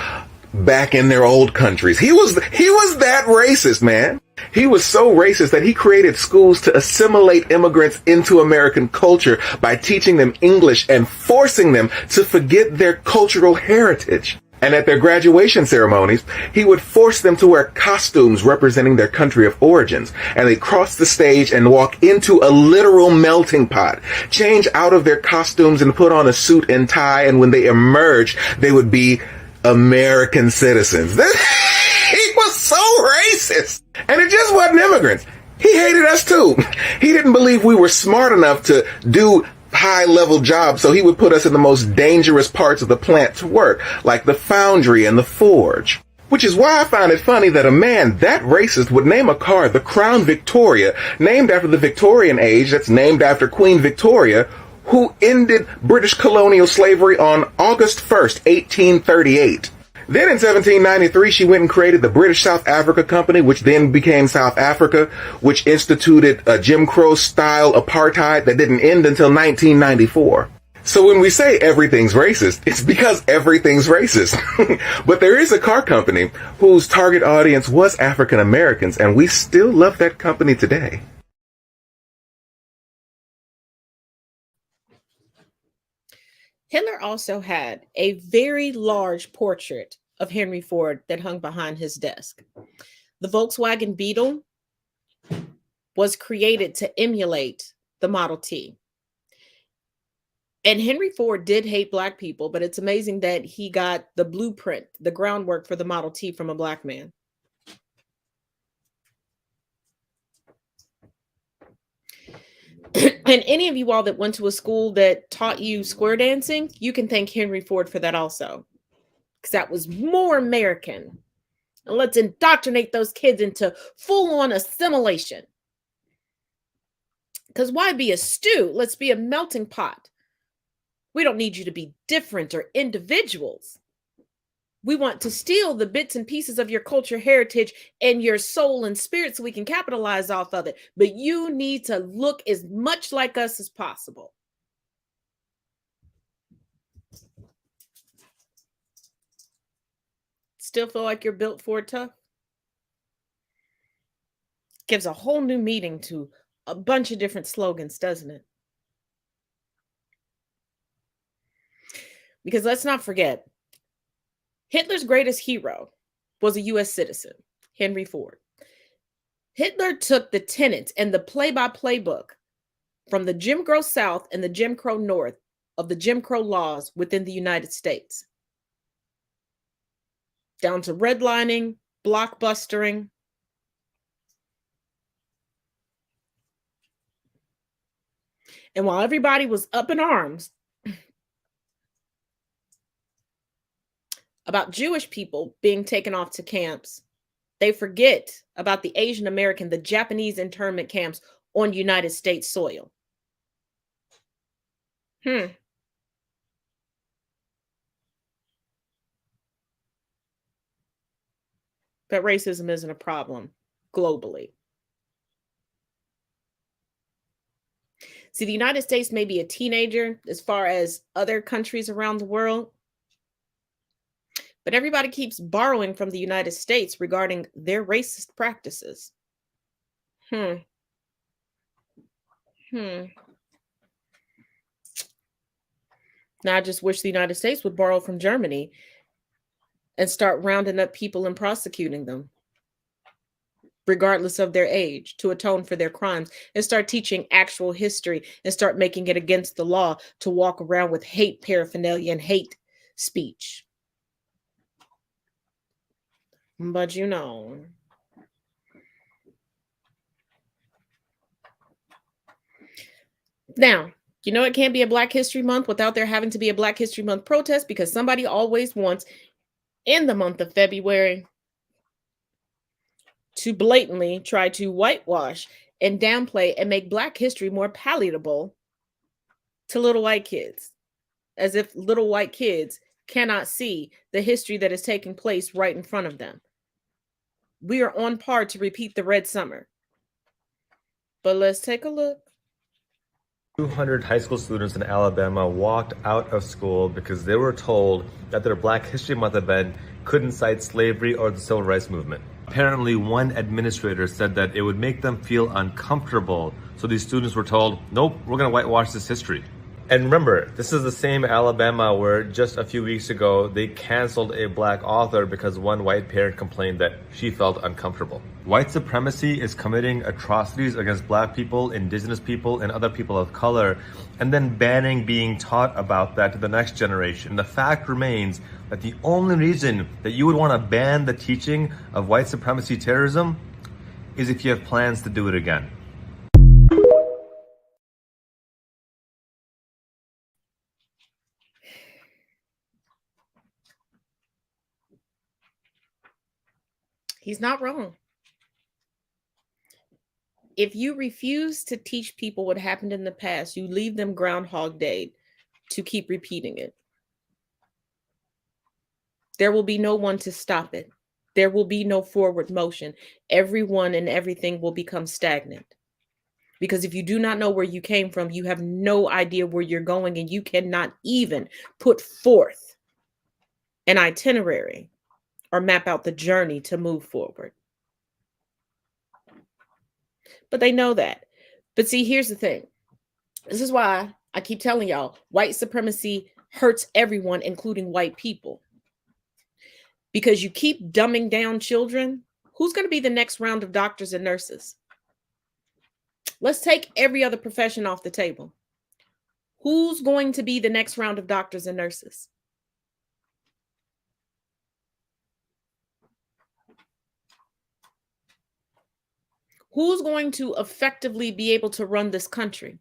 back in their old countries. He was that racist, man. He was so racist that he created schools to assimilate immigrants into American culture by teaching them English and forcing them to forget their cultural heritage. And at their graduation ceremonies, he would force them to wear costumes representing their country of origins. And they'd cross the stage and walk into a literal melting pot, change out of their costumes and put on a suit and tie. And when they emerged, they would be American citizens. He was so racist. And it just wasn't immigrants. He hated us too. He didn't believe we were smart enough to do high-level jobs, so he would put us in the most dangerous parts of the plant to work, like the foundry and the forge. Which is why I find it funny that a man that racist would name a car the Crown Victoria, named after the Victorian age, that's named after Queen Victoria, who ended British colonial slavery on August 1st, 1838. Then in 1793, she went and created the British South Africa Company, which then became South Africa, which instituted a Jim Crow-style apartheid that didn't end until 1994. So when we say everything's racist, it's because everything's racist. But there is a car company whose target audience was African Americans, and we still love that company today. Hitler also had a very large portrait of Henry Ford that hung behind his desk. The Volkswagen Beetle was created to emulate the Model T. And Henry Ford did hate Black people, but it's amazing that he got the blueprint, the groundwork for the Model T from a Black man. And any of you all that went to a school that taught you square dancing, you can thank Henry Ford for that also. Because that was more American. And let's indoctrinate those kids into full-on assimilation. Because why be a stew? Let's be a melting pot. We don't need you to be different or individuals. We want to steal the bits and pieces of your culture, heritage, and your soul and spirit so we can capitalize off of it. But you need to look as much like us as possible. It's Still feel like you're built for it tough? Gives a whole new meaning to a bunch of different slogans, doesn't it? Because let's not forget, Hitler's greatest hero was a U.S. citizen, Henry Ford. Hitler took the tenets and the play-by-play book from the Jim Crow South and the Jim Crow North of the Jim Crow laws within the United States, down to redlining, blockbustering. And while everybody was up in arms about Jewish people being taken off to camps, they forget about the Asian American, the Japanese internment camps on United States soil. But racism isn't a problem globally. See, the United States may be a teenager as far as other countries around the world, but everybody keeps borrowing from the United States regarding their racist practices. Now, I just wish the United States would borrow from Germany and start rounding up people and prosecuting them, regardless of their age, to atone for their crimes, and start teaching actual history and start making it against the law to walk around with hate paraphernalia and hate speech. But you know, now, you know, it can't be a Black History Month without there having to be a Black History Month protest, because somebody always wants in the month of February to blatantly try to whitewash and downplay and make Black history more palatable to little white kids, as if little white kids cannot see the history that is taking place right in front of them. We are on par to repeat the Red Summer. But let's take a look. 200 high school students in Alabama walked out of school because they were told that their Black History Month event couldn't cite slavery or the Civil Rights Movement. Apparently, one administrator said that it would make them feel uncomfortable, so these students were told, nope, we're going to whitewash this history. And remember, this is the same Alabama where just a few weeks ago, they canceled a Black author because one white parent complained that she felt uncomfortable. White supremacy is committing atrocities against Black people, Indigenous people, and other people of color, and then banning being taught about that to the next generation. The fact remains that the only reason that you would want to ban the teaching of white supremacy terrorism is if you have plans to do it again. He's not wrong. If you refuse to teach people what happened in the past, you leave them Groundhog Day to keep repeating it. There will be no one to stop it. There will be no forward motion. Everyone and everything will become stagnant. Because if you do not know where you came from, you have no idea where you're going, and you cannot even put forth an itinerary or map out the journey to move forward. But they know that. But see, here's the thing. This is why I keep telling y'all, white supremacy hurts everyone, including white people. Because you keep dumbing down children, who's going to be the next round of doctors and nurses? Let's take every other profession off the table. Who's going to be the next round of doctors and nurses? Who's going to effectively be able to run this country?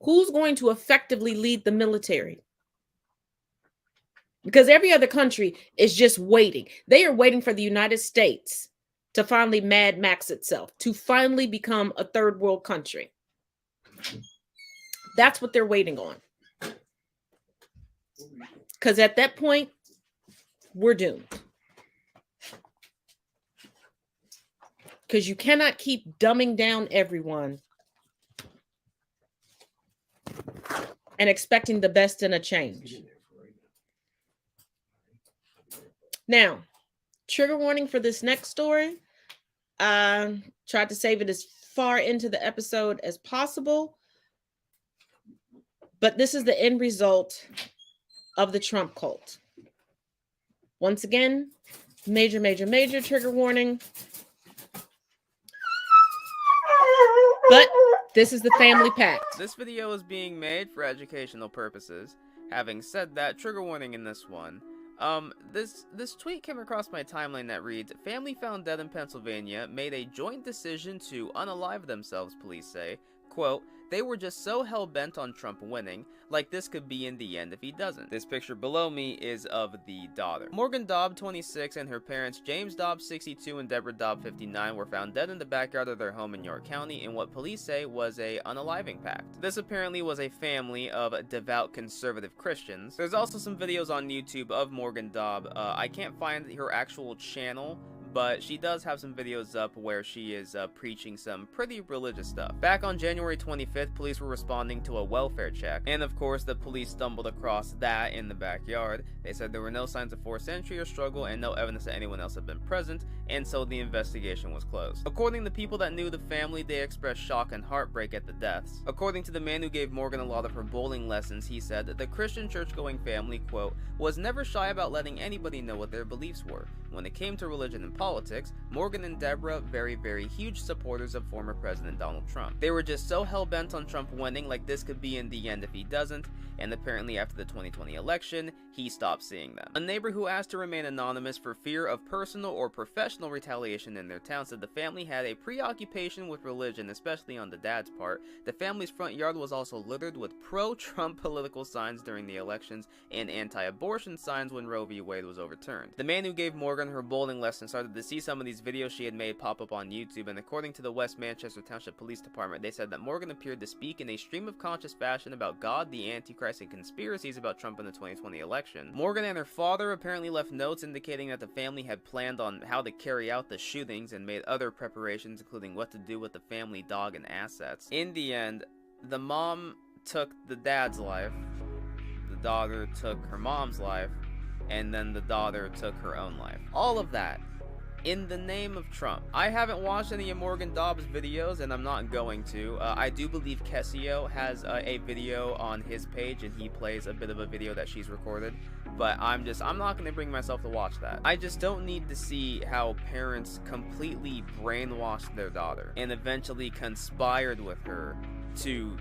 Who's going to effectively lead the military? Because every other country is just waiting. They are waiting for the United States to finally Mad Max itself, to finally become a third world country. That's what they're waiting on. Because at that point, we're doomed. Because you cannot keep dumbing down everyone and expecting the best in a change. Now, trigger warning for this next story. Tried to save it as far into the episode as possible. But this is the end result of the Trump cult. Once again, major trigger warning. But this is the family pack. This video is being made for educational purposes. Having said that, trigger warning in this one. This tweet came across my timeline that reads, family found dead in Pennsylvania made a joint decision to unalive themselves, police say. Quote, they were just so hell-bent on Trump winning, like this could be in the end if he doesn't. This picture below me is of the daughter. Morgan Dobb, 26, and her parents, James Dobb, 62, and Deborah Dobb, 59, were found dead in the backyard of their home in York County in what police say was a unaliving pact. This apparently was a family of devout conservative Christians. There's also some videos on YouTube of Morgan Dobb. I can't find her actual channel, but she does have some videos up where she is preaching some pretty religious stuff. Back on January 25th, police were responding to a welfare check, and of course the police stumbled across that in the backyard. They said there were no signs of forced entry or struggle and no evidence that anyone else had been present, and so the investigation was closed. According to people that knew the family, they expressed shock and heartbreak at the deaths. According to the man who gave Morgan a lot of her bowling lessons, he said that the Christian church-going family, quote, was never shy about letting anybody know what their beliefs were. When it came to religion and politics, Morgan and Deborah, very huge supporters of former President Donald Trump. They were just so hell-bent on Trump winning, like this could be in the end if he doesn't, and apparently after the 2020 election, he stopped seeing them. A neighbor who asked to remain anonymous for fear of personal or professional retaliation in their town said the family had a preoccupation with religion, especially on the dad's part. The family's front yard was also littered with pro-Trump political signs during the elections and anti-abortion signs when Roe v. Wade was overturned. The man who gave Morgan her bowling lesson started to see some of these videos she had made pop up on YouTube, and according to the West Manchester Township Police Department, they said that Morgan appeared to speak in a stream of conscious fashion about God, the Antichrist, and conspiracies about Trump in the 2020 election. Morgan and her father apparently left notes indicating that the family had planned on how to carry out the shootings and made other preparations, including what to do with the family dog and assets. In the end, the mom took the dad's life, the daughter took her mom's life, and then the daughter took her own life. All of that in the name of Trump. I haven't watched any of Morgan Dobbs videos, and I'm not going to. I do believe Kessio has a video on his page, and he plays a bit of a video that she's recorded, but I'm not going to bring myself to watch that. I just don't need to see how parents completely brainwashed their daughter and eventually conspired with her to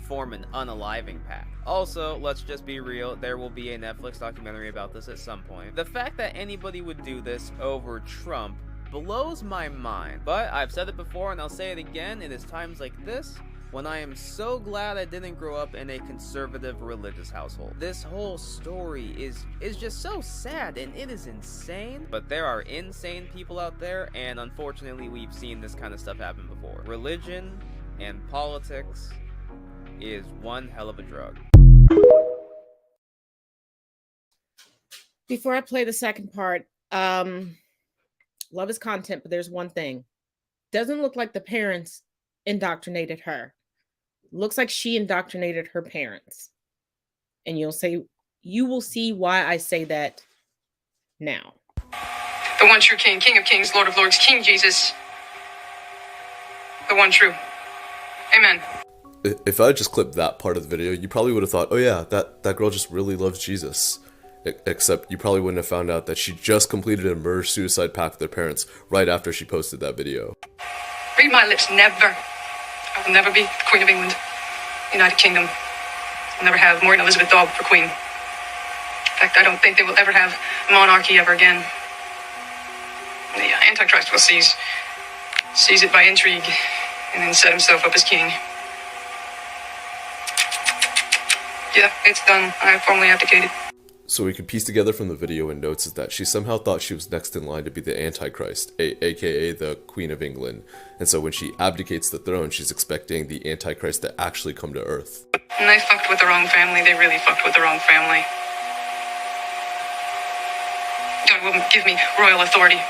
form an unaliving pact. Also, let's just be real, there will be a Netflix documentary about this at some point. The fact that anybody would do this over Trump blows my mind. But I've said it before and I'll say it again, it is times like this when I am so glad I didn't grow up in a conservative religious household. This whole story is just so sad and it is insane, but there are insane people out there, and unfortunately we've seen this kind of stuff happen before. Religion and politics is one hell of a drug. Before I play the second part, love his content, but there's one thing. Doesn't look like the parents indoctrinated her. Looks like she indoctrinated her parents. And you will see why I say that now. The one true King, King of Kings, Lord of Lords, King Jesus. The one true. Amen. If I just clipped that part of the video, you probably would have thought, oh yeah, that girl just really loves Jesus. Except you probably wouldn't have found out that she just completed a murder-suicide pact with her parents right after she posted that video. Read my lips, never. I will never be Queen of England, United Kingdom. I'll never have Morgan Elizabeth Dobb for Queen. In fact, I don't think they will ever have monarchy ever again. The Antichrist will seize it by intrigue and then set himself up as king. Yeah, it's done. I formally abdicated. So we could piece together from the video and notes is that she somehow thought she was next in line to be the Antichrist, aka the Queen of England. And so when she abdicates the throne, she's expecting the Antichrist to actually come to Earth. And they fucked with the wrong family. They really fucked with the wrong family. God will give me royal authority.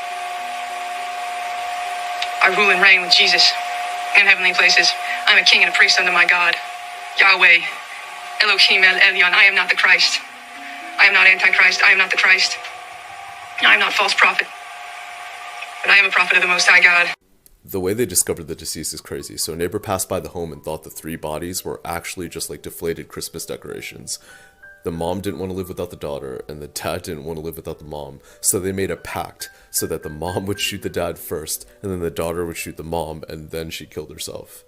I rule and reign with Jesus in heavenly places. I'm a king and a priest unto my God, Yahweh, Elohim El Elyon. I am not the Christ. I am not Antichrist. I am not the Christ. I am not a false prophet, but I am a prophet of the Most High God. The way they discovered the deceased is crazy. So a neighbor passed by the home and thought the 3 bodies were actually just like deflated Christmas decorations. The mom didn't want to live without the daughter, and the dad didn't want to live without the mom, so they made a pact so that the mom would shoot the dad first, and then the daughter would shoot the mom, and then she killed herself.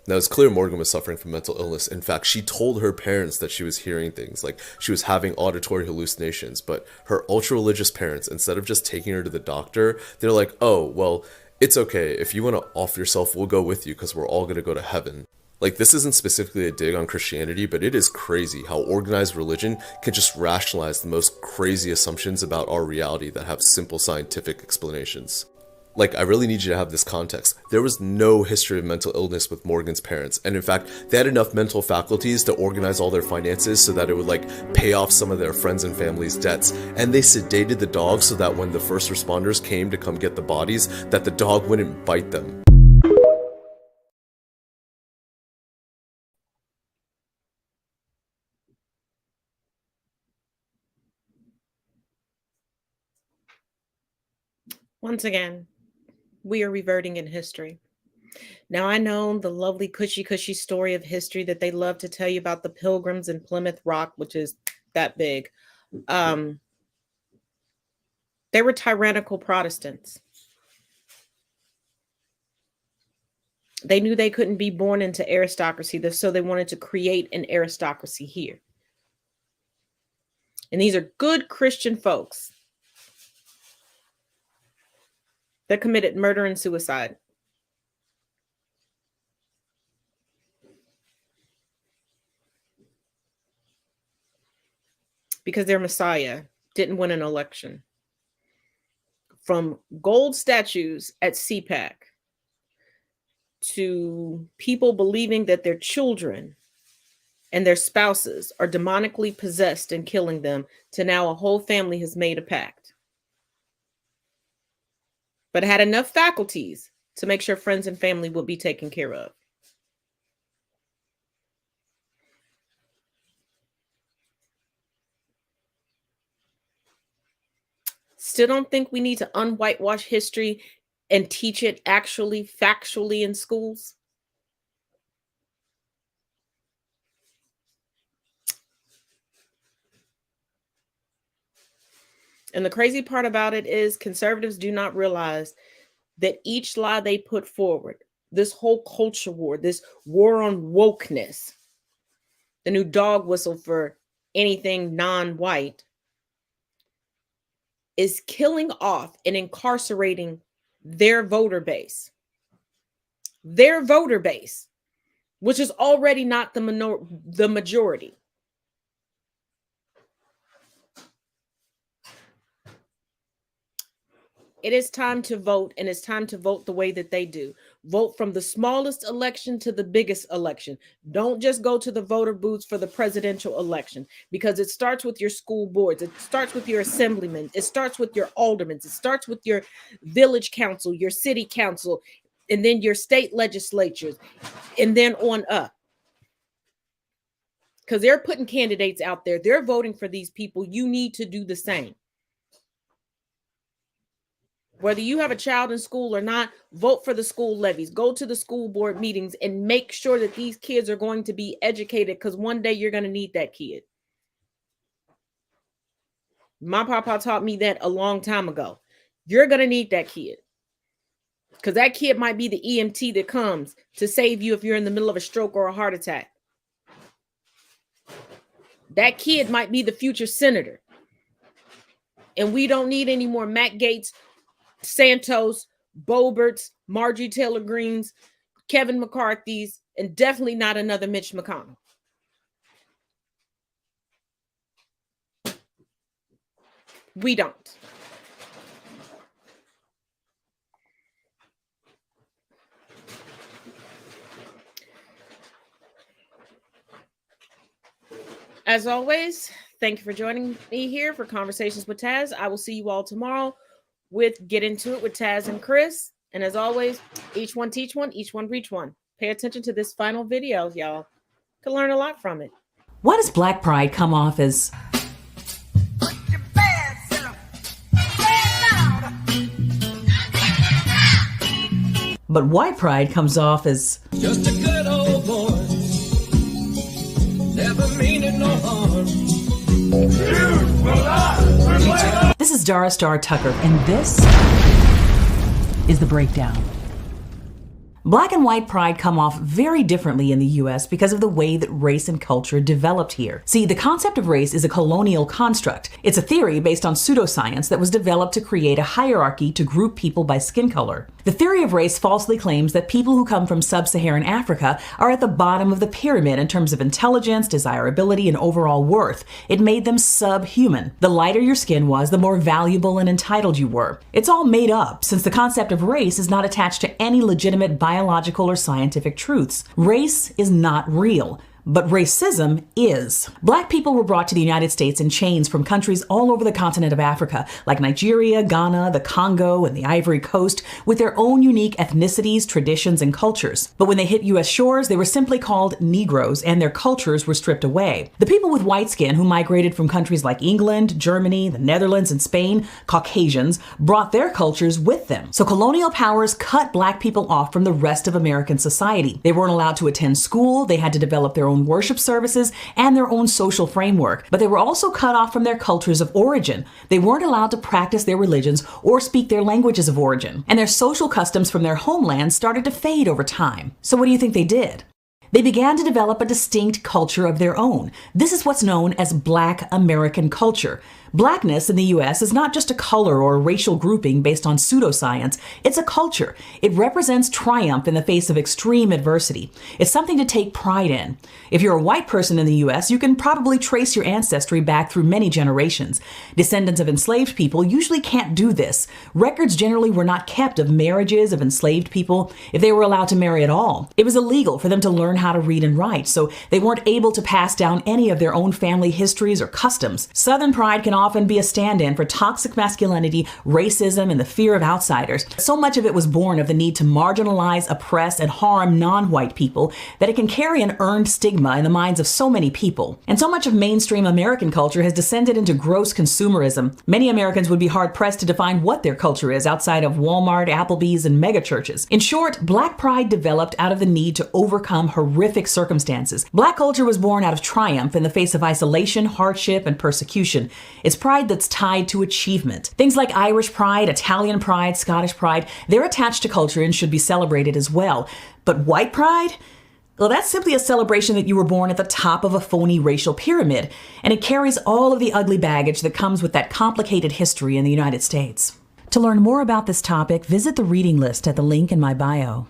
Now, it's clear Morgan was suffering from mental illness. In fact, she told her parents that she was hearing things, like she was having auditory hallucinations, but her ultra-religious parents, instead of just taking her to the doctor, they're like, oh, well, it's okay, if you want to off yourself, we'll go with you, because we're all going to go to heaven. Like, this isn't specifically a dig on Christianity, but it is crazy how organized religion can just rationalize the most crazy assumptions about our reality that have simple scientific explanations. Like, I really need you to have this context. There was no history of mental illness with Morgan's parents, and in fact, they had enough mental faculties to organize all their finances so that it would, like, pay off some of their friends and family's debts, and they sedated the dog so that when the first responders came to come get the bodies, that the dog wouldn't bite them. Once again, we are reverting in history. Now, I know the lovely cushy story of history that they love to tell you about the Pilgrims in Plymouth Rock, which is that big. They were tyrannical Protestants. They knew they couldn't be born into aristocracy, so they wanted to create an aristocracy here. And these are good Christian folks that committed murder and suicide. Because their Messiah didn't win an election. From gold statues at CPAC to people believing that their children and their spouses are demonically possessed and killing them, to now a whole family has made a pact. But had enough faculties to make sure friends and family would be taken care of. Still don't think we need to unwhitewash history and teach it actually factually in schools? And the crazy part about it is conservatives do not realize that each lie they put forward, this whole culture war, this war on wokeness, the new dog whistle for anything non-white, is killing off and incarcerating their voter base. Their voter base, which is already not the majority. It is time to vote, and it's time to vote the way that they do. Vote from the smallest election to the biggest election. Don't just go to the voter booths for the presidential election, because it starts with your school boards. It starts with your assemblymen. It starts with your aldermen. It starts with your village council, your city council, and then your state legislatures, and then on up. Because they're putting candidates out there. They're voting for these people. You need to do the same. Whether you have a child in school or not, vote for the school levies. Go to the school board meetings and make sure that these kids are going to be educated, because one day you're going to need that kid. My papa taught me that a long time ago. You're going to need that kid, because that kid might be the EMT that comes to save you if you're in the middle of a stroke or a heart attack. That kid might be the future senator. And we don't need any more Matt Gaetz, Santos, Boeberts, Marjorie Taylor Greens, Kevin McCarthy's, and definitely not another Mitch McConnell. We don't. As always, thank you for joining me here for Conversations with Taz. I will see you all tomorrow with Get Into It with Taz and Chris. And as always, each one teach one, each one reach one. Pay attention to this final video, y'all. You can learn a lot from it. Why does Black Pride come off as But white pride comes off as just a good old boy, never meaning no harm. This is Dara Star Tucker, and this is The Breakdown. Black and white pride come off very differently in the U.S. because of the way that race and culture developed here. See, the concept of race is a colonial construct. It's a theory based on pseudoscience that was developed to create a hierarchy to group people by skin color. The theory of race falsely claims that people who come from sub-Saharan Africa are at the bottom of the pyramid in terms of intelligence, desirability, and overall worth. It made them subhuman. The lighter your skin was, the more valuable and entitled you were. It's all made up, since the concept of race is not attached to any legitimate biological or scientific truths. Race is not real. But racism is. Black people were brought to the United States in chains from countries all over the continent of Africa, like Nigeria, Ghana, the Congo, and the Ivory Coast, with their own unique ethnicities, traditions, and cultures. But when they hit U.S. shores, they were simply called Negroes, and their cultures were stripped away. The people with white skin who migrated from countries like England, Germany, the Netherlands, and Spain, Caucasians, brought their cultures with them. So colonial powers cut Black people off from the rest of American society. They weren't allowed to attend school, they had to develop their own worship services and their own social framework, but they were also cut off from their cultures of origin. They weren't allowed to practice their religions or speak their languages of origin, and their social customs from their homeland started to fade over time. So what do you think they did? They began to develop a distinct culture of their own. This is what's known as Black American culture. Blackness in the U.S. is not just a color or a racial grouping based on pseudoscience. It's a culture. It represents triumph in the face of extreme adversity. It's something to take pride in. If you're a white person in the U.S., you can probably trace your ancestry back through many generations. Descendants of enslaved people usually can't do this. Records generally were not kept of marriages of enslaved people if they were allowed to marry at all. It was illegal for them to learn how to read and write, so they weren't able to pass down any of their own family histories or customs. Southern pride can often be a stand-in for toxic masculinity, racism, and the fear of outsiders. So much of it was born of the need to marginalize, oppress, and harm non-white people that it can carry an earned stigma in the minds of so many people. And so much of mainstream American culture has descended into gross consumerism. Many Americans would be hard-pressed to define what their culture is outside of Walmart, Applebee's, and megachurches. In short, Black pride developed out of the need to overcome horrific circumstances. Black culture was born out of triumph in the face of isolation, hardship, and persecution. It's pride that's tied to achievement. Things like Irish pride, Italian pride, Scottish pride, they're attached to culture and should be celebrated as well. But white pride? Well, that's simply a celebration that you were born at the top of a phony racial pyramid, and it carries all of the ugly baggage that comes with that complicated history in the United States. To learn more about this topic, visit the reading list at the link in my bio.